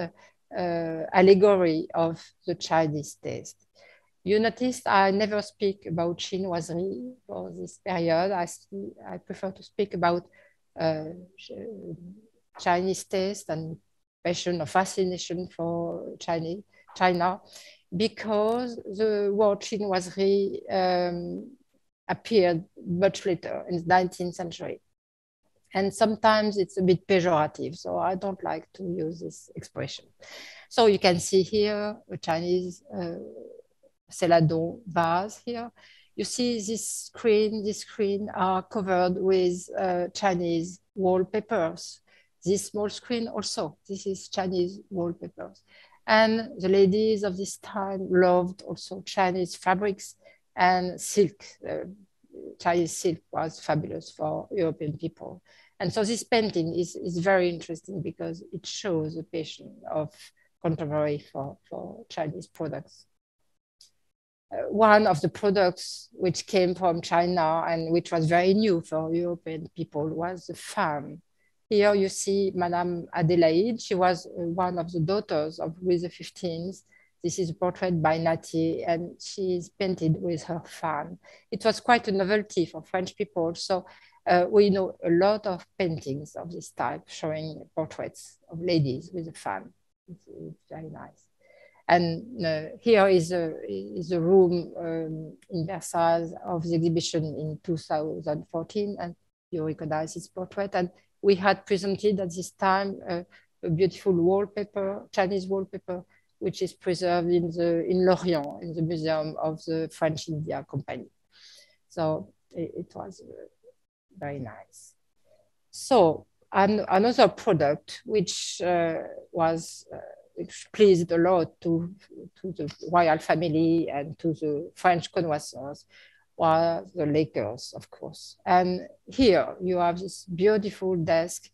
allegory of the Chinese taste. You noticed I never speak about chinoiserie for this period. I prefer to speak about Chinese taste and passion or fascination for China, because the word chinoiserie appeared much later in the 19th century. And sometimes it's a bit pejorative, so I don't like to use this expression. So you can see here a Chinese celadon vase here. You see this screen are covered with Chinese wallpapers. This small screen also, this is Chinese wallpapers. And the ladies of this time loved also Chinese fabrics and silk. Chinese silk was fabulous for European people. And so this painting is very interesting because it shows the passion of contemporary for Chinese products. One of the products which came from China and which was very new for European people was the fan. Here you see Madame Adélaïde. She was one of the daughters of Louis XV. This is a portrait by Nattier, and she is painted with her fan. It was quite a novelty for French people. So we know a lot of paintings of this type showing portraits of ladies with a fan. It's very nice. And here is a room in Versailles of the exhibition in 2014, and you recognize this portrait. And we had presented at this time a beautiful wallpaper, Chinese wallpaper, which is preserved in Lorient, in the Museum of the French India Company. So it was very nice. So another product which which pleased a lot to the royal family and to the French connoisseurs was the lacquers, of course. And here you have this beautiful desk,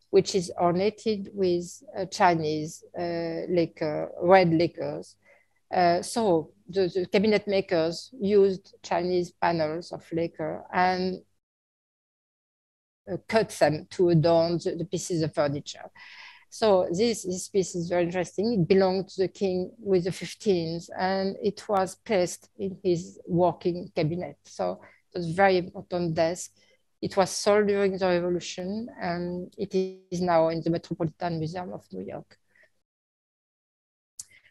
which is ornated with Chinese lacquer, red lacquers. So the cabinet makers used Chinese panels of lacquer and cut them to adorn the pieces of furniture. So this piece is very interesting. It belonged to the king Louis XV, and it was placed in his working cabinet. So it was a very important desk. It was sold during the Revolution, and it is now in the Metropolitan Museum of New York.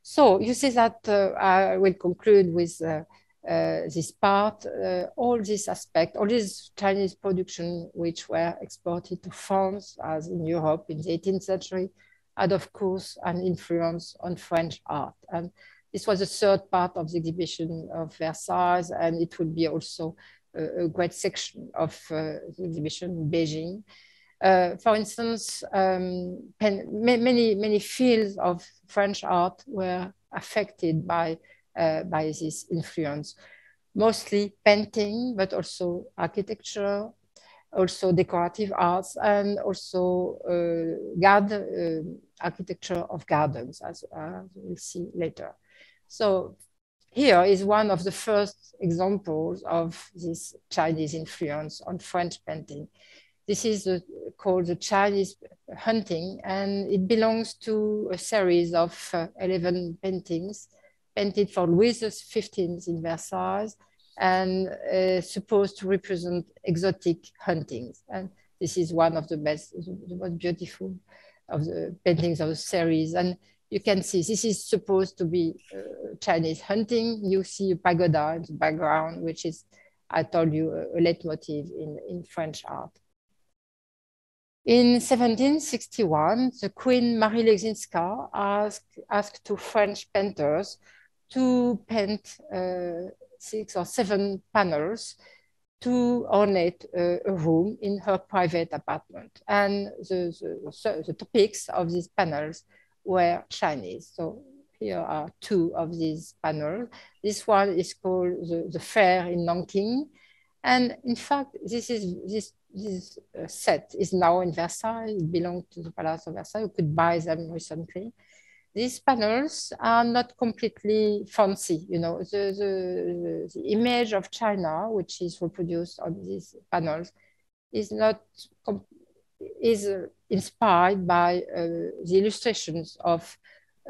So you see that I will conclude with this part, all this aspect, all this Chinese production which were exported to France as in Europe in the 18th century had of course an influence on French art. And this was the third part of the exhibition of Versailles, and it will be also a great section of the exhibition in Beijing. For instance, many fields of French art were affected by this influence, mostly painting, but also architecture, also decorative arts, and also architecture of gardens, as we'll see later. So here is one of the first examples of this Chinese influence on French painting. This is called the Chinese hunting, and it belongs to a series of 11 paintings painted for Louis XV in Versailles, and supposed to represent exotic huntings. And this is one of the most beautiful of the paintings of the series. And you can see this is supposed to be Chinese hunting. You see a pagoda in the background, which is, I told you, a leitmotif in French art. In 1761, the Queen Marie-Leczinska asked two French painters to paint 6 or 7 panels to ornate a room in her private apartment. And the topics of these panels were Chinese. So here are 2 of these panels. This one is called the Fair in Nanking. And in fact, this set is now in Versailles. It belonged to the Palace of Versailles. You could buy them recently. these panels are not completely fancy. You know, the image of China, which is reproduced on these panels, is not inspired by the illustrations of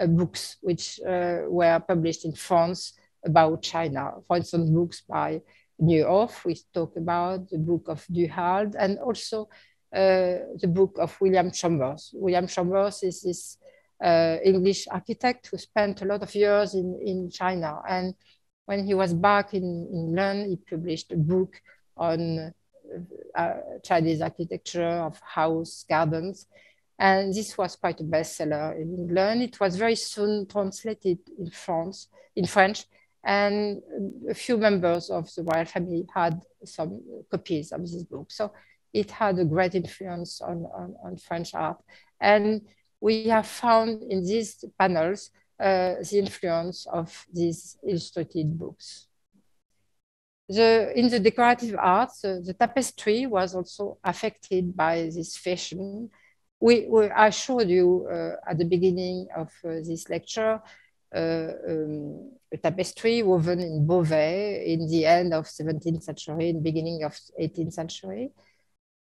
books which were published in France about China. For instance, books by Neuhoff, we talked about, the book of Du Halde, and also the book of William Chambers. William Chambers is this English architect who spent a lot of years in China. And when he was back in England, he published a book on Chinese architecture of house gardens. And this was quite a bestseller in England. It was very soon translated in French, and a few members of the royal family had some copies of this book. So it had a great influence on French art. And we have found in these panels the influence of these illustrated books. In the decorative arts, the tapestry was also affected by this fashion. I showed you at the beginning of this lecture a tapestry woven in Beauvais in the end of 17th century, in beginning of 18th century.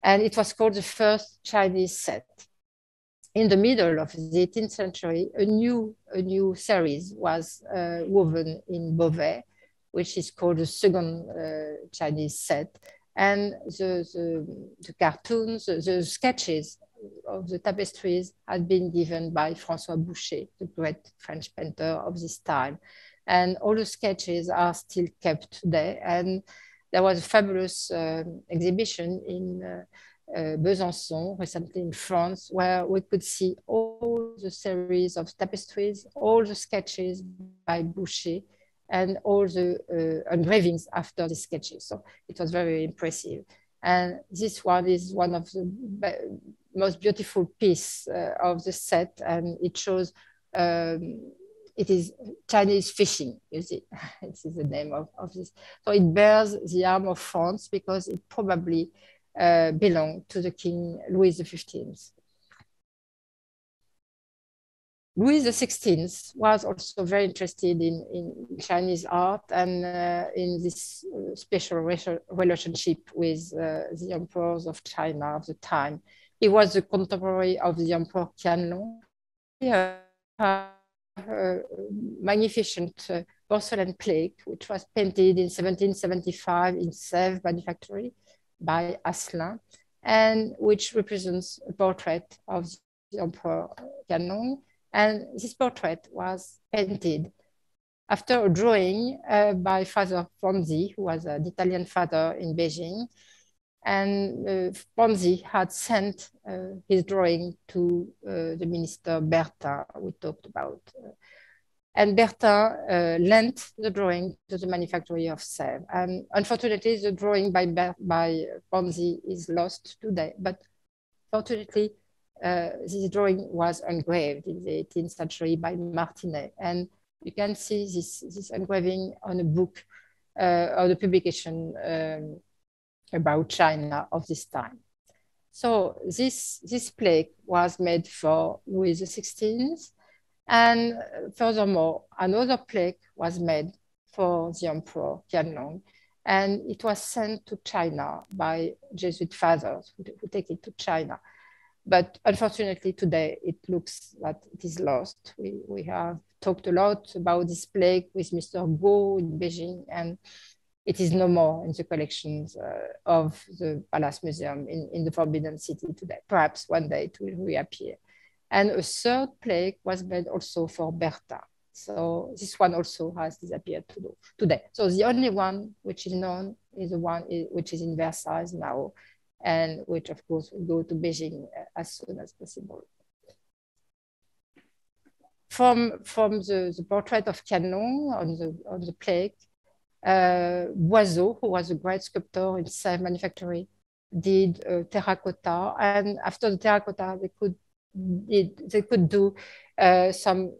And it was called the first Chinese set. In the middle of the 18th century, a new series was woven in Beauvais, which is called the second Chinese set. And the cartoons, the sketches of the tapestries had been given by François Boucher, the great French painter of this time. And all the sketches are still kept today. And there was a fabulous exhibition in Besançon, recently in France, where we could see all the series of tapestries, all the sketches by Boucher, and all the engravings after the sketches. So it was very impressive. And this one is one of the most beautiful piece of the set, and it shows it is Chinese fishing, you see. This is the name of this. So it bears the arm of France because it probably belonged to the King Louis XV. Louis XVI was also very interested in Chinese art and in this special relationship with the emperors of China of the time. He was the contemporary of the Emperor Qianlong. He had a magnificent porcelain plate, which was painted in 1775 in Sèvres manufactory by Asselin, and which represents a portrait of the Emperor Qianlong. And this portrait was painted after a drawing by Father Ponzi, who was an Italian father in Beijing. And Ponzi had sent his drawing to the minister Bertin, we talked about. And Bertin lent the drawing to the manufactory of Sèvres. And unfortunately, the drawing by Ponzi is lost today. But fortunately, this drawing was engraved in the 18th century by Martinet. And you can see this engraving on a book or the publication about China of this time. So this plaque was made for Louis XVI. And furthermore, another plaque was made for the Emperor Qianlong. And it was sent to China by Jesuit fathers who take it to China. But unfortunately, today, it looks that it is lost. We have talked a lot about this plaque with Mr. Guo in Beijing, and it is no more in the collections of the Palace Museum in the Forbidden City today. Perhaps one day it will reappear. And a third plaque was made also for Bertin. So this one also has disappeared today. So the only one which is known is the one which is in Versailles now, and which of course will go to Beijing as soon as possible. From the portrait of Qianlong on the plaque, Boiseau, who was a great sculptor in Sèvres manufactory, did terracotta, and after the terracotta, they could do some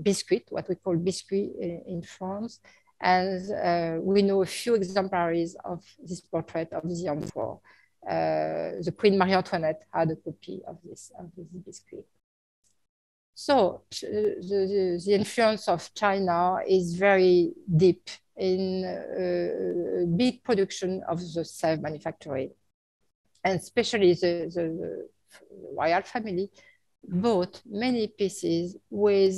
biscuit, what we call biscuit in France, and we know a few exemplaries of this portrait of the emperor. The Queen Marie-Antoinette had a copy of this biscuit. So the influence of China is very deep in big production of the self-manufacturing, and especially the royal family bought many pieces with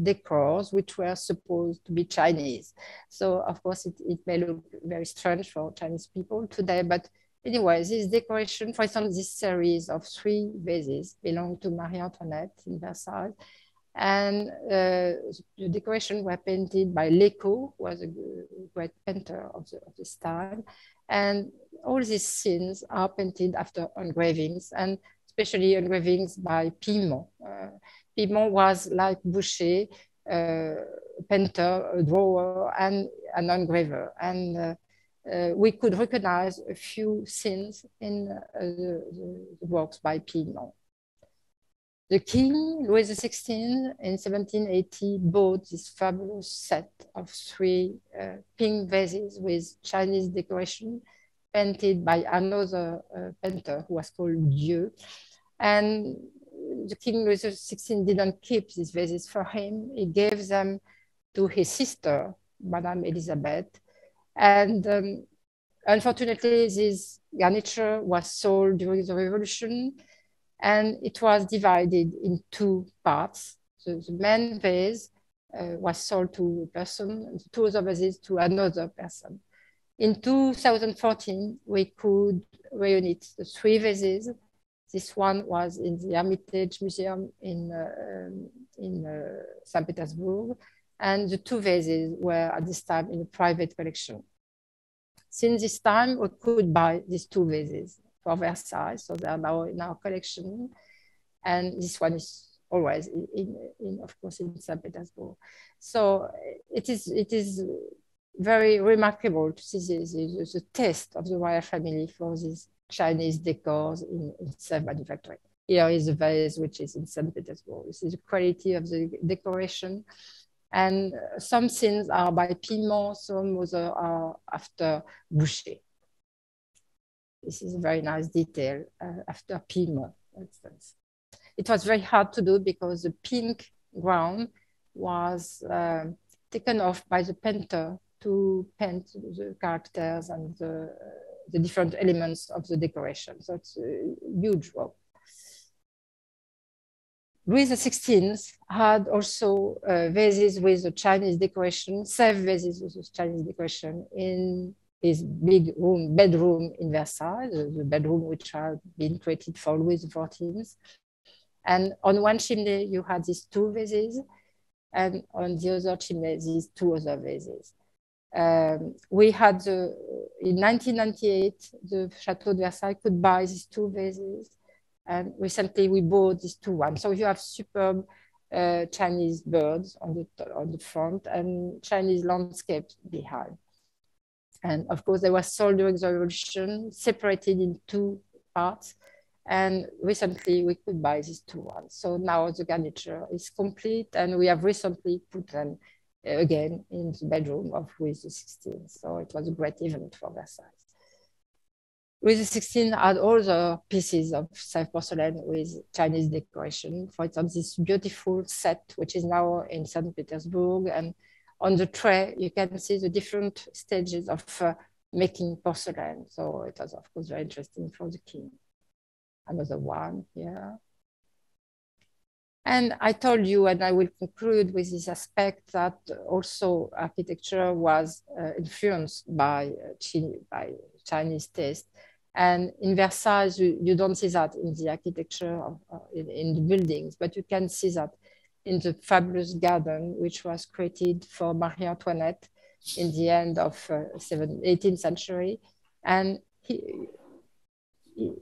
decors which were supposed to be Chinese. So of course it may look very strange for Chinese people today, but anyway, this decoration, for example, this series of 3 vases belong to Marie Antoinette in Versailles. And the decoration were painted by Leco, who was a great painter of this time. And all these scenes are painted after engravings, and especially engravings by Pimont. Pimont was like Boucher, painter, a drawer, and an engraver. And we could recognize a few scenes in the works by Pimont. The king, Louis XVI, in 1780, bought this fabulous set of 3 pink vases with Chinese decoration, painted by another painter who was called Dieu. And the king, Louis XVI, didn't keep these vases for him. He gave them to his sister, Madame Elizabeth. And unfortunately, this garniture was sold during the Revolution, and it was divided in 2 parts. So the main vase was sold to a person, and the 2 other vases to another person. In 2014, we could reunite the 3 vases. This one was in the Hermitage Museum in St. Petersburg, and the 2 vases were at this time in a private collection. Since this time, we could buy these 2 vases for Versailles, so they are now in our collection, and this one is always of course, in St. Petersburg. So it is very remarkable to see the taste of the royal family for these Chinese decors in self-manufacturing. Here is a vase which is in St. Petersburg. This is the quality of the decoration. And some scenes are by Pimont, some others are after Boucher. This is a very nice detail after Pimont, for instance. It was very hard to do because the pink ground was taken off by the painter to paint the characters and the different elements of the decoration. So it's a huge work. Louis XVI had also vases with the Chinese decoration, 7 vases with the Chinese decoration in his big bedroom in Versailles, the bedroom which had been created for Louis XIV. And on one chimney, you had these 2 vases, and on the other chimney, these 2 other vases. We had, in 1998, the Chateau de Versailles could buy these 2 vases, and recently we bought these 2 ones. So you have superb Chinese birds on the front and Chinese landscapes behind. And of course, they were sold during the Revolution, separated in 2 parts. And recently we could buy these 2 ones. So now the garniture is complete, and we have recently put them again in the bedroom of Louis XVI. So it was a great event for Versailles. Louis XVI had all the pieces of self porcelain with Chinese decoration. For example, this beautiful set, which is now in St. Petersburg. And on the tray, you can see the different stages of making porcelain. So it was, of course, very interesting for the king. Another one here. And I told you, and I will conclude with this aspect, that also architecture was influenced by Chinese taste. And in Versailles, you don't see that in the architecture, in the buildings, but you can see that in the fabulous garden, which was created for Marie Antoinette in the end of 18th century. And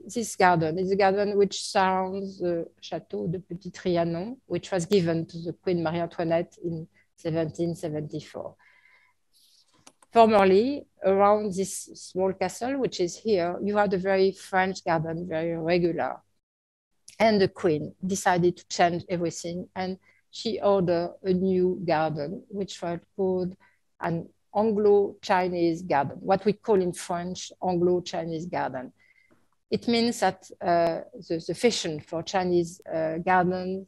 this garden is a garden which surrounds the Château de Petit Trianon, which was given to the Queen Marie Antoinette in 1774. Formerly, around this small castle, which is here, you had a very French garden, very regular. And the Queen decided to change everything, and she ordered a new garden, which was called an Anglo-Chinese garden, what we call in French Anglo-Chinese garden. It means that the fashion for Chinese garden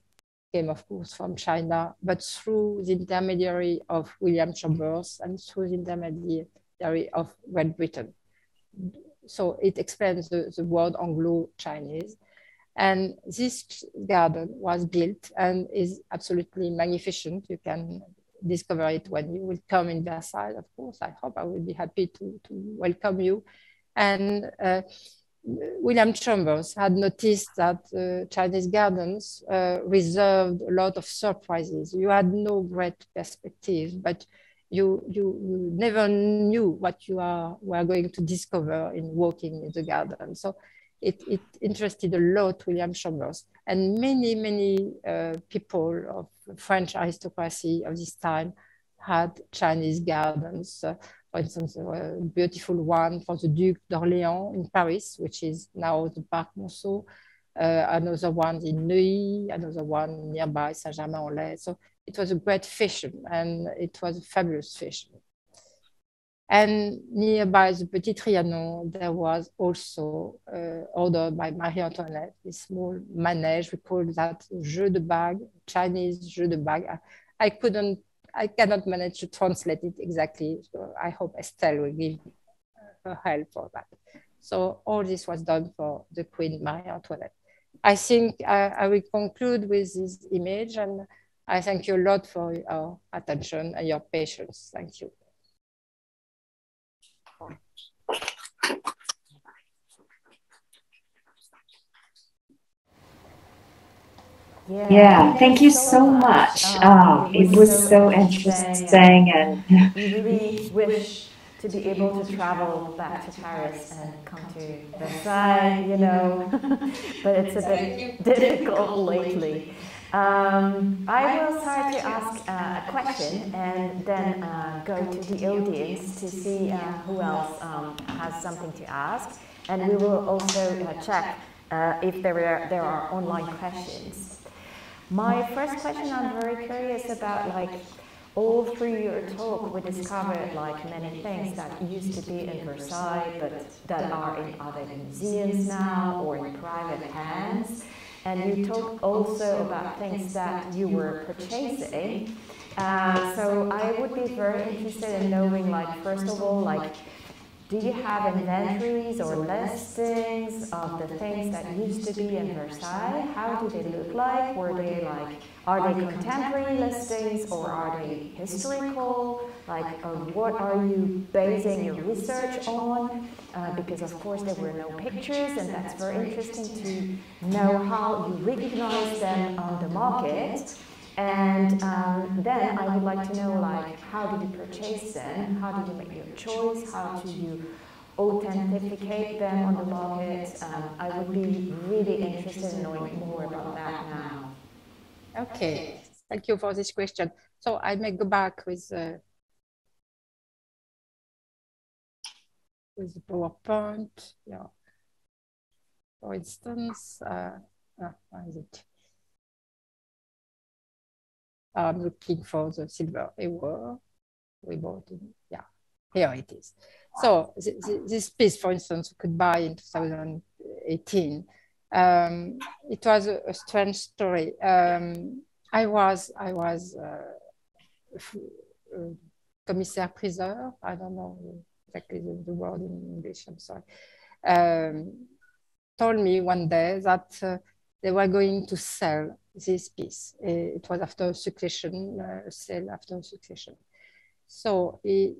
came, of course, from China, but through the intermediary of William Chambers and through the intermediary of Great Britain. So it explains the word Anglo-Chinese. And this garden was built and is absolutely magnificent. You can discover it when you will come in Versailles, of course. I hope I will be happy to welcome you. And William Chambers had noticed that Chinese gardens reserved a lot of surprises. You had no great perspective, but you never knew what you were going to discover in walking in the garden. So it interested a lot William Chambers, and many people of French aristocracy of this time had Chinese gardens. For instance, a beautiful one for the Duc d'Orléans in Paris, which is now the Parc Monceau, another one in Neuilly, another one nearby Saint-Germain-en-Laye. So it was a great fashion, and it was a fabulous fashion. And nearby the Petit Trianon, there was also ordered by Marie-Antoinette, this small manège. We call that jeu de bague, Chinese jeu de bague. I cannot manage to translate it exactly. So I hope Estelle will give her help for that. So all this was done for the Queen Marie-Antoinette. I think I will conclude with this image, and I thank you a lot for your attention and your patience. Thank you. Yeah, thank you so much. It was so interesting, and we really wish to be able to travel back to Paris and come to Versailles, you know, but it's a bit difficult lately. I will start to ask a question and then go to the audience to see who else has something to ask, and we will also check if there are online questions. My first question, I'm very curious about, like, all through your talk, we discovered like many things that used to be in Versailles, but that are in other museums now or in private hands. And you talked also about things that you were purchasing. So I would be very interested in knowing, like, first of all, like, do you have inventories or listings of the things that used to be in Versailles? How do they look like? Were they like, are they contemporary listings or are they historical? Like, what are you basing your research on? Because of course there were no pictures, and that's very interesting to know how you recognize them on the market. And then I would like to know, like, how did you purchase them? How did you make your choice? How do you authenticate them on the market? I would be really interested in knowing more about that now. Okay, thank you for this question. So I may go back with the PowerPoint. Yeah. For instance, where is it? I'm looking for the silver award we bought in, yeah, here it is. So this piece, for instance, we could buy in 2018. It was a strange story. I was commissaire priseur. I don't know exactly the word in English, I'm sorry. Told me one day that they were going to sell this piece. It was after succession, sale after succession. So he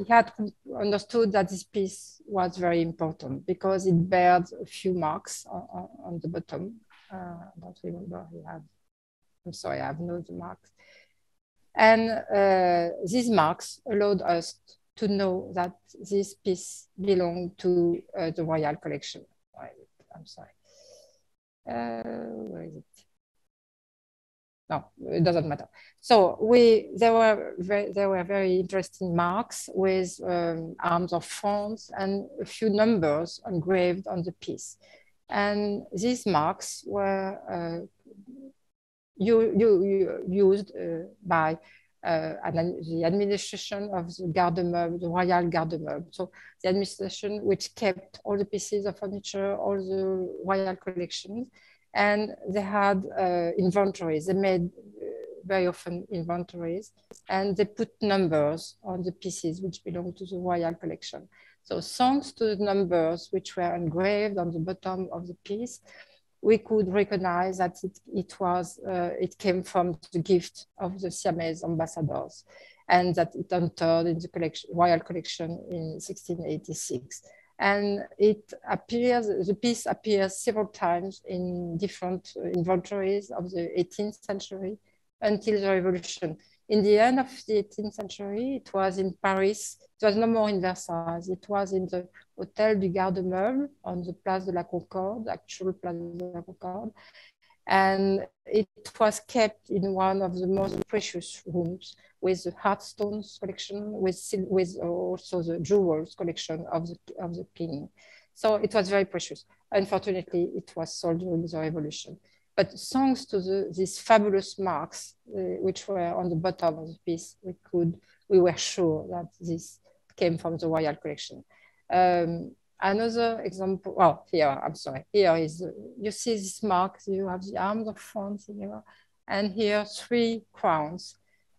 had understood that this piece was very important because it bears a few marks on the bottom. I don't remember. I'm sorry, I have no marks. And these marks allowed us to know that this piece belonged to the royal collection. I'm sorry. Where is it? No, it doesn't matter. So there were very interesting marks with arms of France and a few numbers engraved on the piece. And these marks were used by the administration of the garde-meuble, the royal garde-meuble. So the administration which kept all the pieces of furniture, all the royal collections. And they had inventories. They made very often inventories, and they put numbers on the pieces which belong to the royal collection. So thanks to the numbers which were engraved on the bottom of the piece, we could recognize that it came from the gift of the Siamese ambassadors, and that it entered in the royal collection in 1686. And the piece appears several times in different inventories of the 18th century until the Revolution. In the end of the 18th century, it was in Paris. It was no more in Versailles. It was in the Hôtel du Garde-Meuble on the Place de la Concorde, actual Place de la Concorde. And it was kept in one of the most precious rooms with the heartstones collection, with also the jewels collection of the king. So it was very precious. Unfortunately, it was sold during the Revolution. But thanks to these fabulous marks, which were on the bottom of the piece, we were sure that this came from the royal collection. Another example, here is, you see this mark, you have the arms of France here, and here 3 crowns.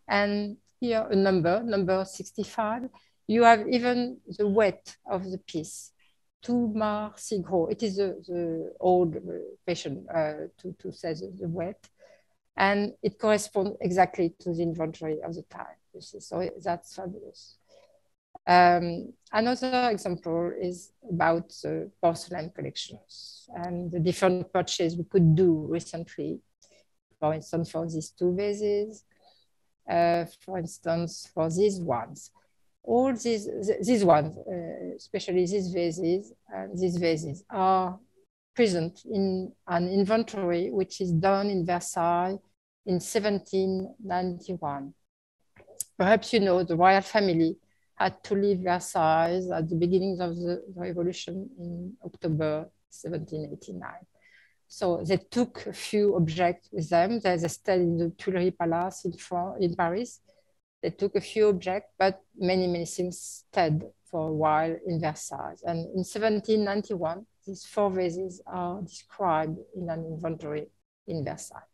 And here a number 65. You have even the weight of the piece. 2 marcs si gros. It is the old fashion to say the weight. And it corresponds exactly to the inventory of the time, you see. So that's fabulous. Another example is about the porcelain collections and the different purchases we could do recently. For instance, for these 2 vases, for instance, for these ones. All these ones, especially these vases are present in an inventory which is done in Versailles in 1791. Perhaps you know the royal family had to leave Versailles at the beginning of the Revolution in October 1789. So they took a few objects with them. They stayed in the Tuileries Palace in Paris. They took a few objects, but many things stayed for a while in Versailles. And in 1791, these 4 vases are described in an inventory in Versailles.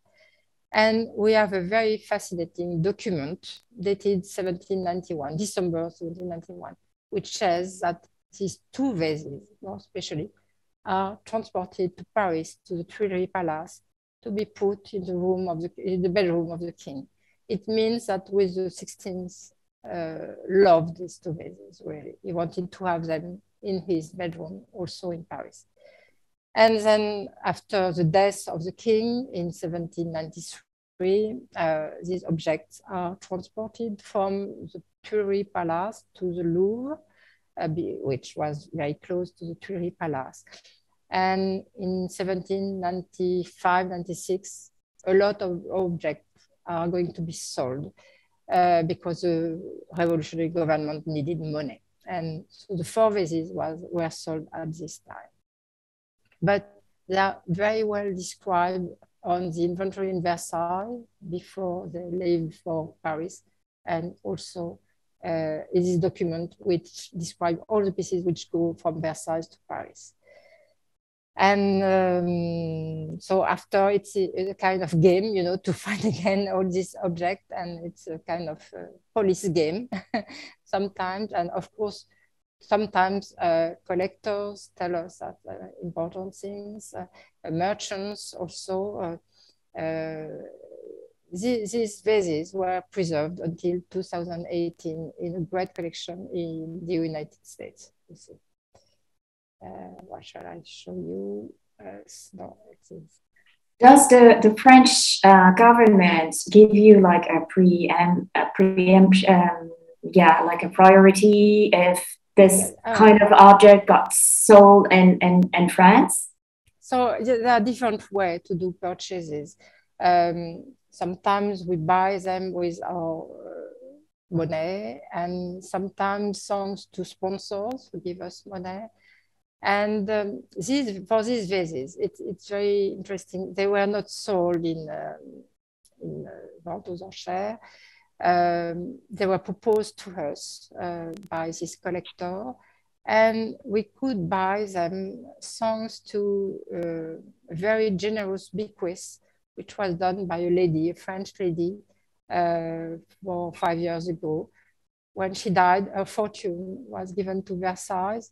And we have a very fascinating document dated 1791, December 1791, which says that these 2 vases, more especially, are transported to Paris, to the Tuileries Palace, to be put in the bedroom of the king. It means that Louis XVI loved these 2 vases, really. He wanted to have them in his bedroom, also in Paris. And then after the death of the king in 1793, these objects are transported from the Tuileries Palace to the Louvre, which was very close to the Tuileries Palace. And in 1795-96, a lot of objects are going to be sold because the revolutionary government needed money. And so the 4 vases were sold at this time. But they are very well described on the inventory in Versailles before they leave for Paris, and also in this document which describes all the pieces which go from Versailles to Paris. And so after, it's a kind of game, to find again all these objects, and it's a kind of police game sometimes. And of course, sometimes collectors tell us that important things, merchants also. These vases were preserved until 2018 in a great collection in the United States. You see. What shall I show you? No, it is. Does the French government give you like a preemption, like a priority if this kind of object got sold in France? So there are different ways to do purchases. Sometimes we buy them with our money, and sometimes thanks to sponsors who give us money. And for these vases, it's very interesting. They were not sold in vente aux enchères. They were proposed to us by this collector, And we could buy them thanks to a very generous bequest, which was done by a lady, a French lady, 5 years ago. When she died, her fortune was given to Versailles,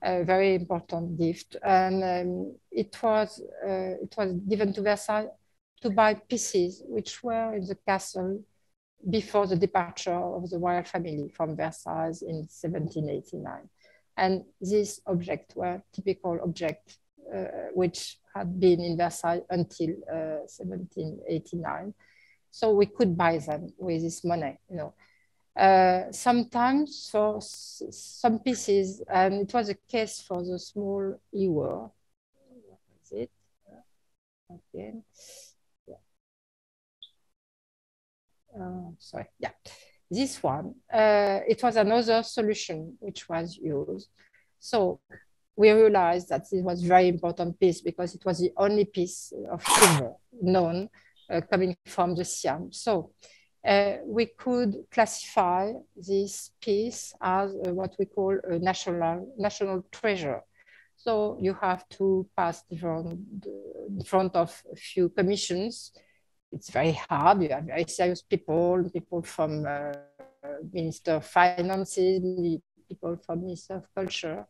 a very important gift. And it was given to Versailles to buy pieces which were in the castle before the departure of the royal family from Versailles in 1789. And these objects were typical objects which had been in Versailles until 1789. So we could buy them with this money, you know. Sometimes for some pieces, and it was a case for the small ewer. What is it? Again. Sorry, yeah. This one, it was another solution which was used. So we realized that it was a very important piece because it was the only piece of silver known coming from the Siam. So we could classify this piece as what we call a national treasure. So you have to pass in front of a few commissions. It's very hard. You have very serious people from Minister of Finances, people from Minister of Culture.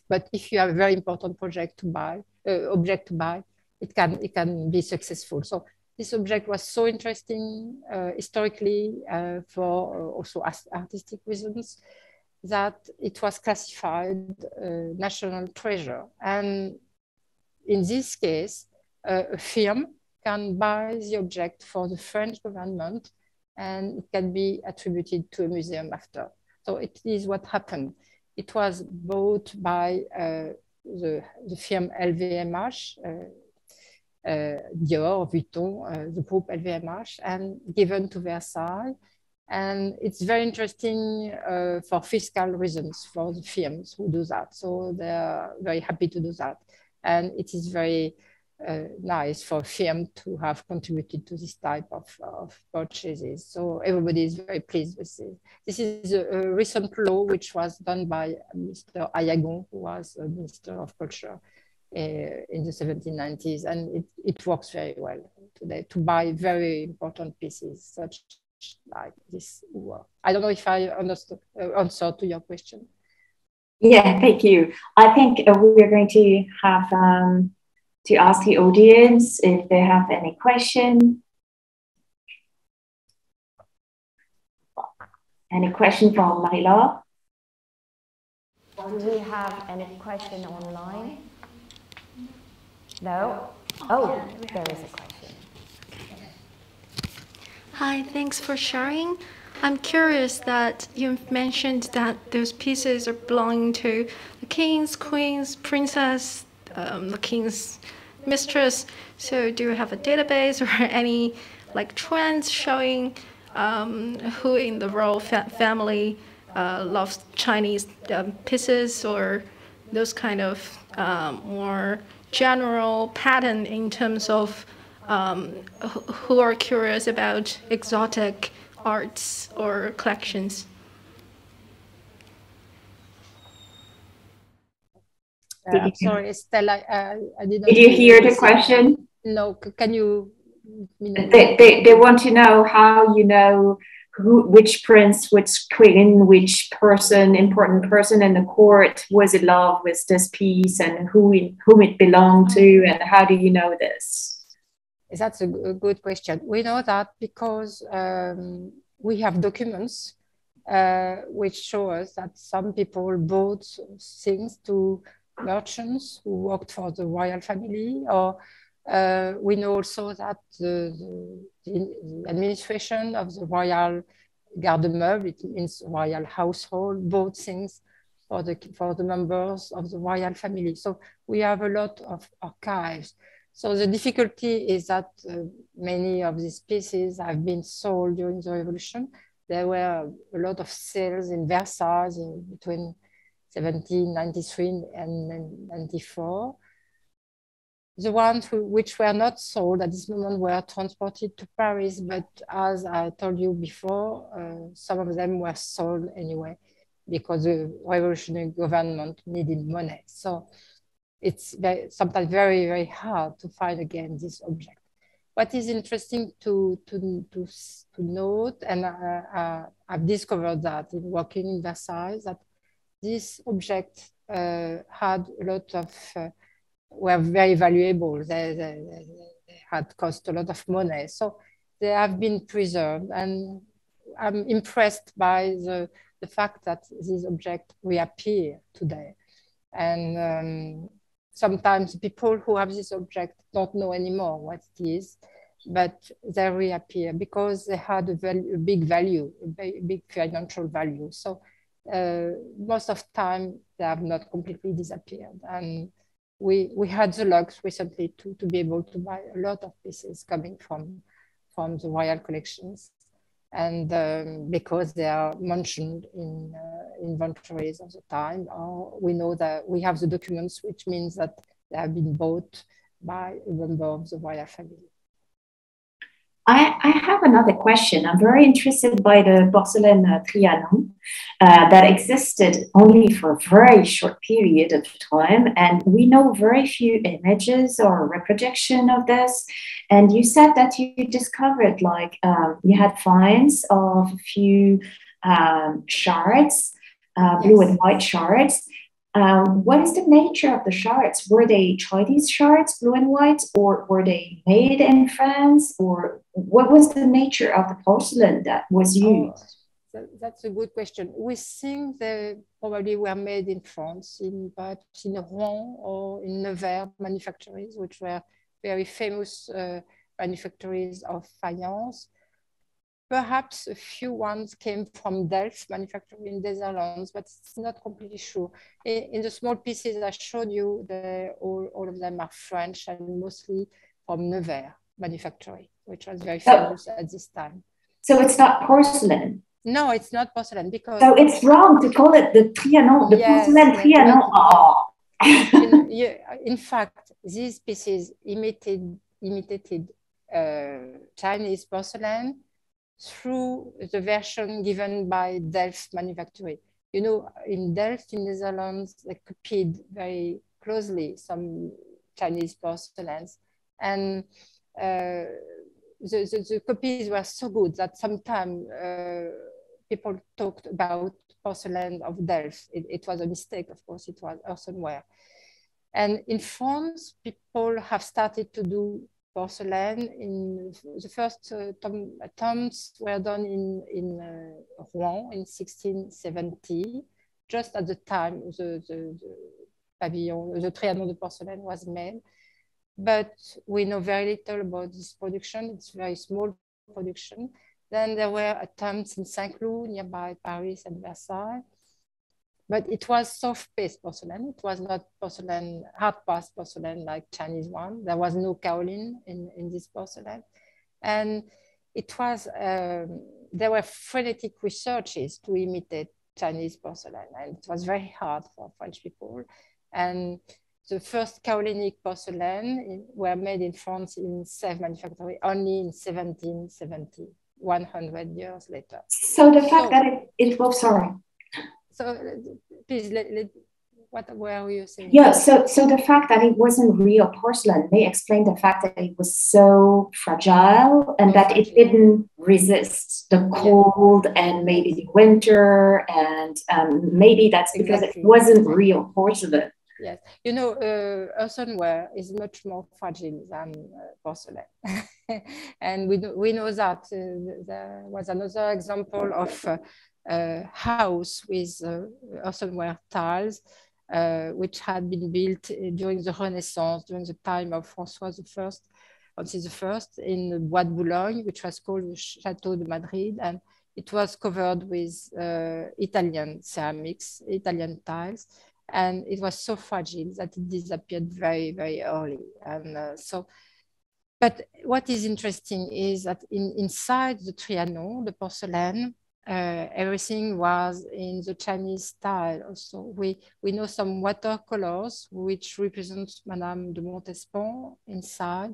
But if you have a very important object to buy, it can be successful. So this object was so interesting historically for also artistic reasons that it was classified national treasure. And in this case, a firm can buy the object for the French government and it can be attributed to a museum after. So it is what happened. It was bought by the firm LVMH, Dior, Vuitton, the group LVMH, and given to Versailles. And it's very interesting for fiscal reasons for the firms who do that. So they're very happy to do that. And it is very nice for a firm to have contributed to this type of purchases. So everybody is very pleased with it. This is a recent law which was done by Mr. Ayagon, who was a Minister of Culture in the 1790s. And it works very well today to buy very important pieces such like this work. I don't know if I understood answer to your question. Yeah, thank you. I think we're going to have to ask the audience if they have any question. Any question from Marie-Laure? Do we have any question online? No? Oh, there is a question. Hi, thanks for sharing. I'm curious that you've mentioned that those pieces are belonging to the kings, queens, princess, the king's mistress. So do you have a database or any like trends showing who in the royal family loves Chinese pieces, or those kind of more general pattern in terms of who are curious about exotic arts or collections? Sorry, Stella, I didn't. Did you hear the question? No, can you? They want to know how you know which prince, which queen, which person, important person in the court was in love with this piece and whom it belonged to, and how do you know this? That's a good question. We know that because we have documents which show us that some people bought things to merchants who worked for the royal family, or we know also that the administration of the royal garde-meuble, it means royal household, bought things for the members of the royal family. So we have a lot of archives. So the difficulty is that many of these pieces have been sold during the revolution. There were a lot of sales in Versailles between 1793 and 94. The ones which were not sold at this moment were transported to Paris, but as I told you before, some of them were sold anyway. because the revolutionary government needed money. So it's sometimes very, very hard to find again this object. What is interesting to note, and I've discovered that in working in Versailles, that this object had a lot of, were very valuable. They had cost a lot of money. So they have been preserved, and I'm impressed by the fact that these objects reappear today. And sometimes people who have this object don't know anymore what it is, but they reappear because they had a big value, a big financial value. So most of the time, they have not completely disappeared. And we had the luck recently to be able to buy a lot of pieces coming from the royal collections. And because they are mentioned in inventories of the time, or we know that we have the documents, which means that they have been bought by a member of the royal family. I have another question. I'm very interested by the porcelain Trianon that existed only for a very short period of time. And we know very few images or reproduction of this. And you said that you discovered like you had finds of a few shards, blue and white shards. What is the nature of the shards? Were they Chinese shards, blue and white, or were they made in France? Or what was the nature of the porcelain that was used? That's a good question. We think they probably were made in France, perhaps in Rouen or in Nevers manufactories, which were very famous manufactories of faience. Perhaps a few ones came from Delft manufacturing in the Netherlands, but it's not completely sure. In the small pieces I showed you, all of them are French and mostly from Nevers manufacturing, which was very famous at this time. So it's not porcelain? No, it's not porcelain because... So it's wrong to call it the Trianon, the porcelain Trianon. In fact, these pieces imitated Chinese porcelain through the version given by Delft manufacturing. You know, in Delft, in the Netherlands, they copied very closely some Chinese porcelains. And the copies were so good that sometimes people talked about porcelain of Delft. It was a mistake, of course, it was earthenware. And in France, people have started to do porcelain. In the first attempts were done in Rouen in 1670, just at the time the pavillon, the Trianon de porcelain was made. But we know very little about this production. It's very small production. Then there were attempts in Saint-Cloud, nearby Paris and Versailles. But it was soft-paste porcelain. It was not porcelain, hard-paste porcelain like Chinese one. There was no kaolin in this porcelain. And it was, there were frenetic researches to imitate Chinese porcelain. And it was very hard for French people. And the first kaolinic porcelain were made in France in Sèvres manufactory only in 1770, 100 years later. So the fact that it was, sorry. So please, what were you saying? Yeah, so the fact that it wasn't real porcelain may explain the fact that it was so fragile and that it didn't resist the cold and maybe the winter, and maybe that's because it wasn't real porcelain. Yes, you know, earthenware is much more fragile than porcelain. And we know that there was another example of house with earthenware tiles, which had been built during the Renaissance, during the time of Francis I, in the Bois de Boulogne, which was called the Château de Madrid, and it was covered with Italian ceramics, Italian tiles, and it was so fragile that it disappeared very, very early. And but what is interesting is that inside the Trianon, the porcelain, everything was in the Chinese style. Also, we know some watercolors which represent Madame de Montespan inside,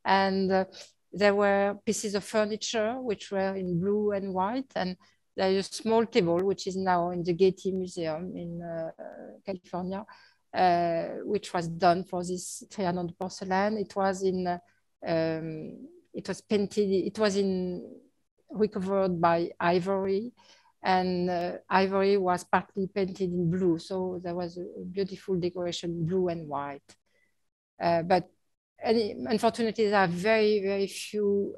and there were pieces of furniture which were in blue and white, and There is a small table, which is now in the Getty Museum in California, which was done for this Trianon porcelain. It was in, it was painted, it was recovered by ivory, and ivory was partly painted in blue. So there was a beautiful decoration, blue and white. But unfortunately, there are very, very few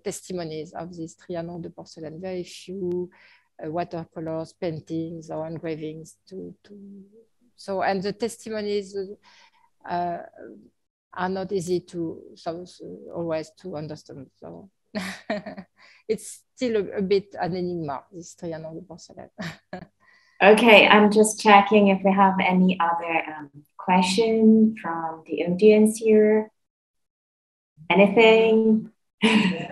testimonies of this Trianon de porcelain, very few watercolors, paintings, or engravings. So, and the testimonies are not easy to always to understand. So it's still a bit an enigma, this Trianon de porcelain. Okay, I'm just checking if we have any other question from the audience here. Anything? Maybe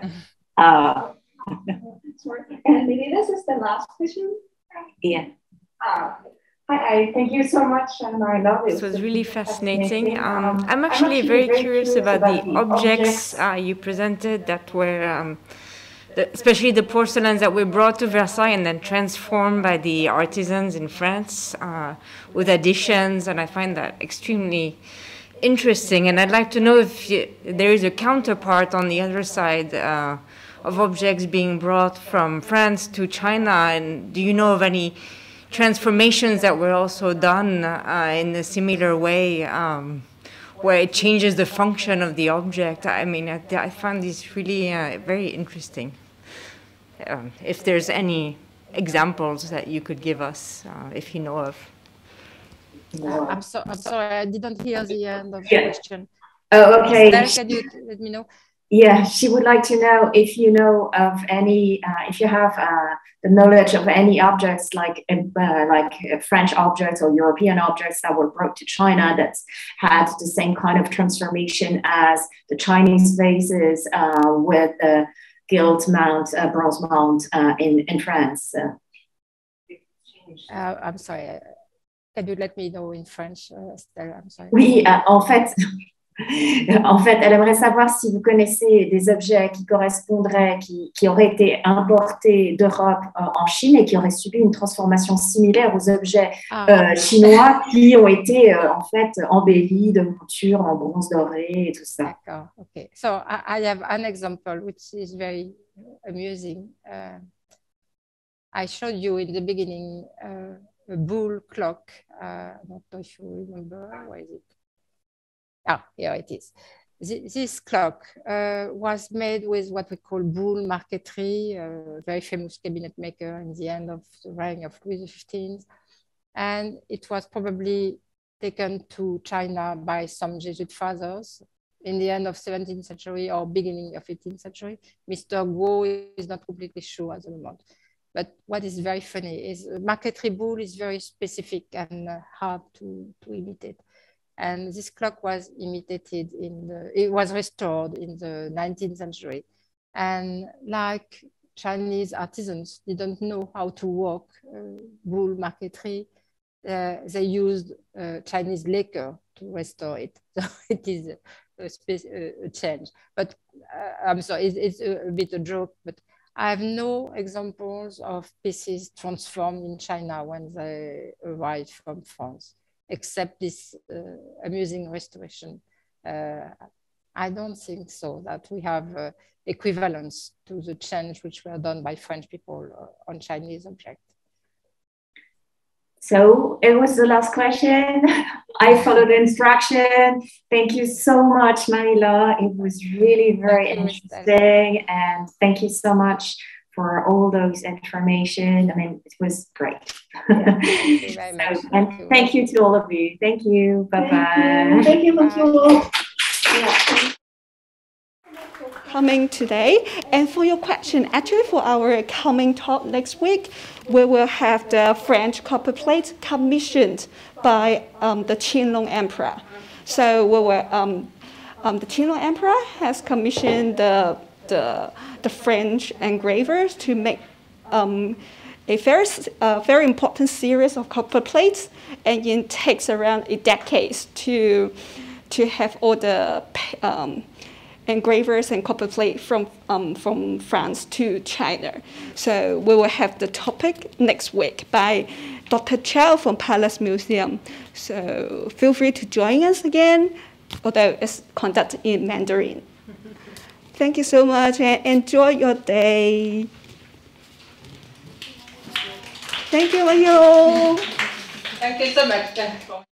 this is the last question. Yeah. Hi, thank you so much, Marie-Laure. This was really fascinating. I'm actually very curious about the objects you presented that were, especially the porcelains that were brought to Versailles and then transformed by the artisans in France with additions, and I find that extremely interesting. And I'd like to know if there is a counterpart on the other side of objects being brought from France to China, and do you know of any transformations that were also done in a similar way where it changes the function of the object? I mean, I find this really very interesting. If there's any examples that you could give us, if you know of. I'm sorry, I didn't hear the end of the question. Oh, okay. Can you let me know? Yeah, she would like to know if you know of any, if you have the knowledge of any objects like French objects or European objects that were brought to China that had the same kind of transformation as the Chinese vases with the gilt mount, bronze mount in France. I'm sorry. Can you let me know in French, Estelle? I'm sorry. Oui, en fait, elle aimerait savoir si vous connaissez des objets qui correspondraient, qui auraient été importés d'Europe en Chine et qui auraient subi une transformation similaire aux objets chinois qui ont été en fait embellis de montures en bronze doré et tout ça. D'accord, okay. So I have an example which is very amusing. I showed you in the beginning a bull clock. I don't know if you remember. Where is it? Ah, here it is. This clock was made with what we call bull marqueterie, a very famous cabinet maker in the end of the reign of Louis XV. And it was probably taken to China by some Jesuit fathers in the end of 17th century or beginning of 18th century. Mr. Guo is not completely sure at the moment. But what is very funny is marqueterie bull is very specific and hard to imitate. And this clock was imitated it was restored in the 19th century. And like Chinese artisans didn't know how to work bull marqueterie, they used Chinese lacquer to restore it. So it is a change. But I'm sorry, it's a bit a joke, but I have no examples of pieces transformed in China when they arrived from France, except this amusing restoration. I don't think so, that we have equivalence to the change which were done by French people on Chinese objects. So it was the last question. I followed the instruction. Thank you so much, Marie-Laure. It was really very interesting. And thank you so much for all those information. I mean, it was great. Yeah, thank you very much. And thank you to all of you. Thank you. Bye-bye. Thank you. Coming today, and for your question, actually for our coming talk next week, we will have the French copper plate commissioned by the Qinglong Emperor. So we will, the Qinglong Emperor has commissioned the French engravers to make a very important series of copper plates, and it takes around a decade to have all the engravers and copper plate from France to China. So we will have the topic next week by Dr. Chow from Palace Museum. So feel free to join us again, although it's conducted in Mandarin. Thank you so much and enjoy your day. Thank you, Mario. Thank you so much.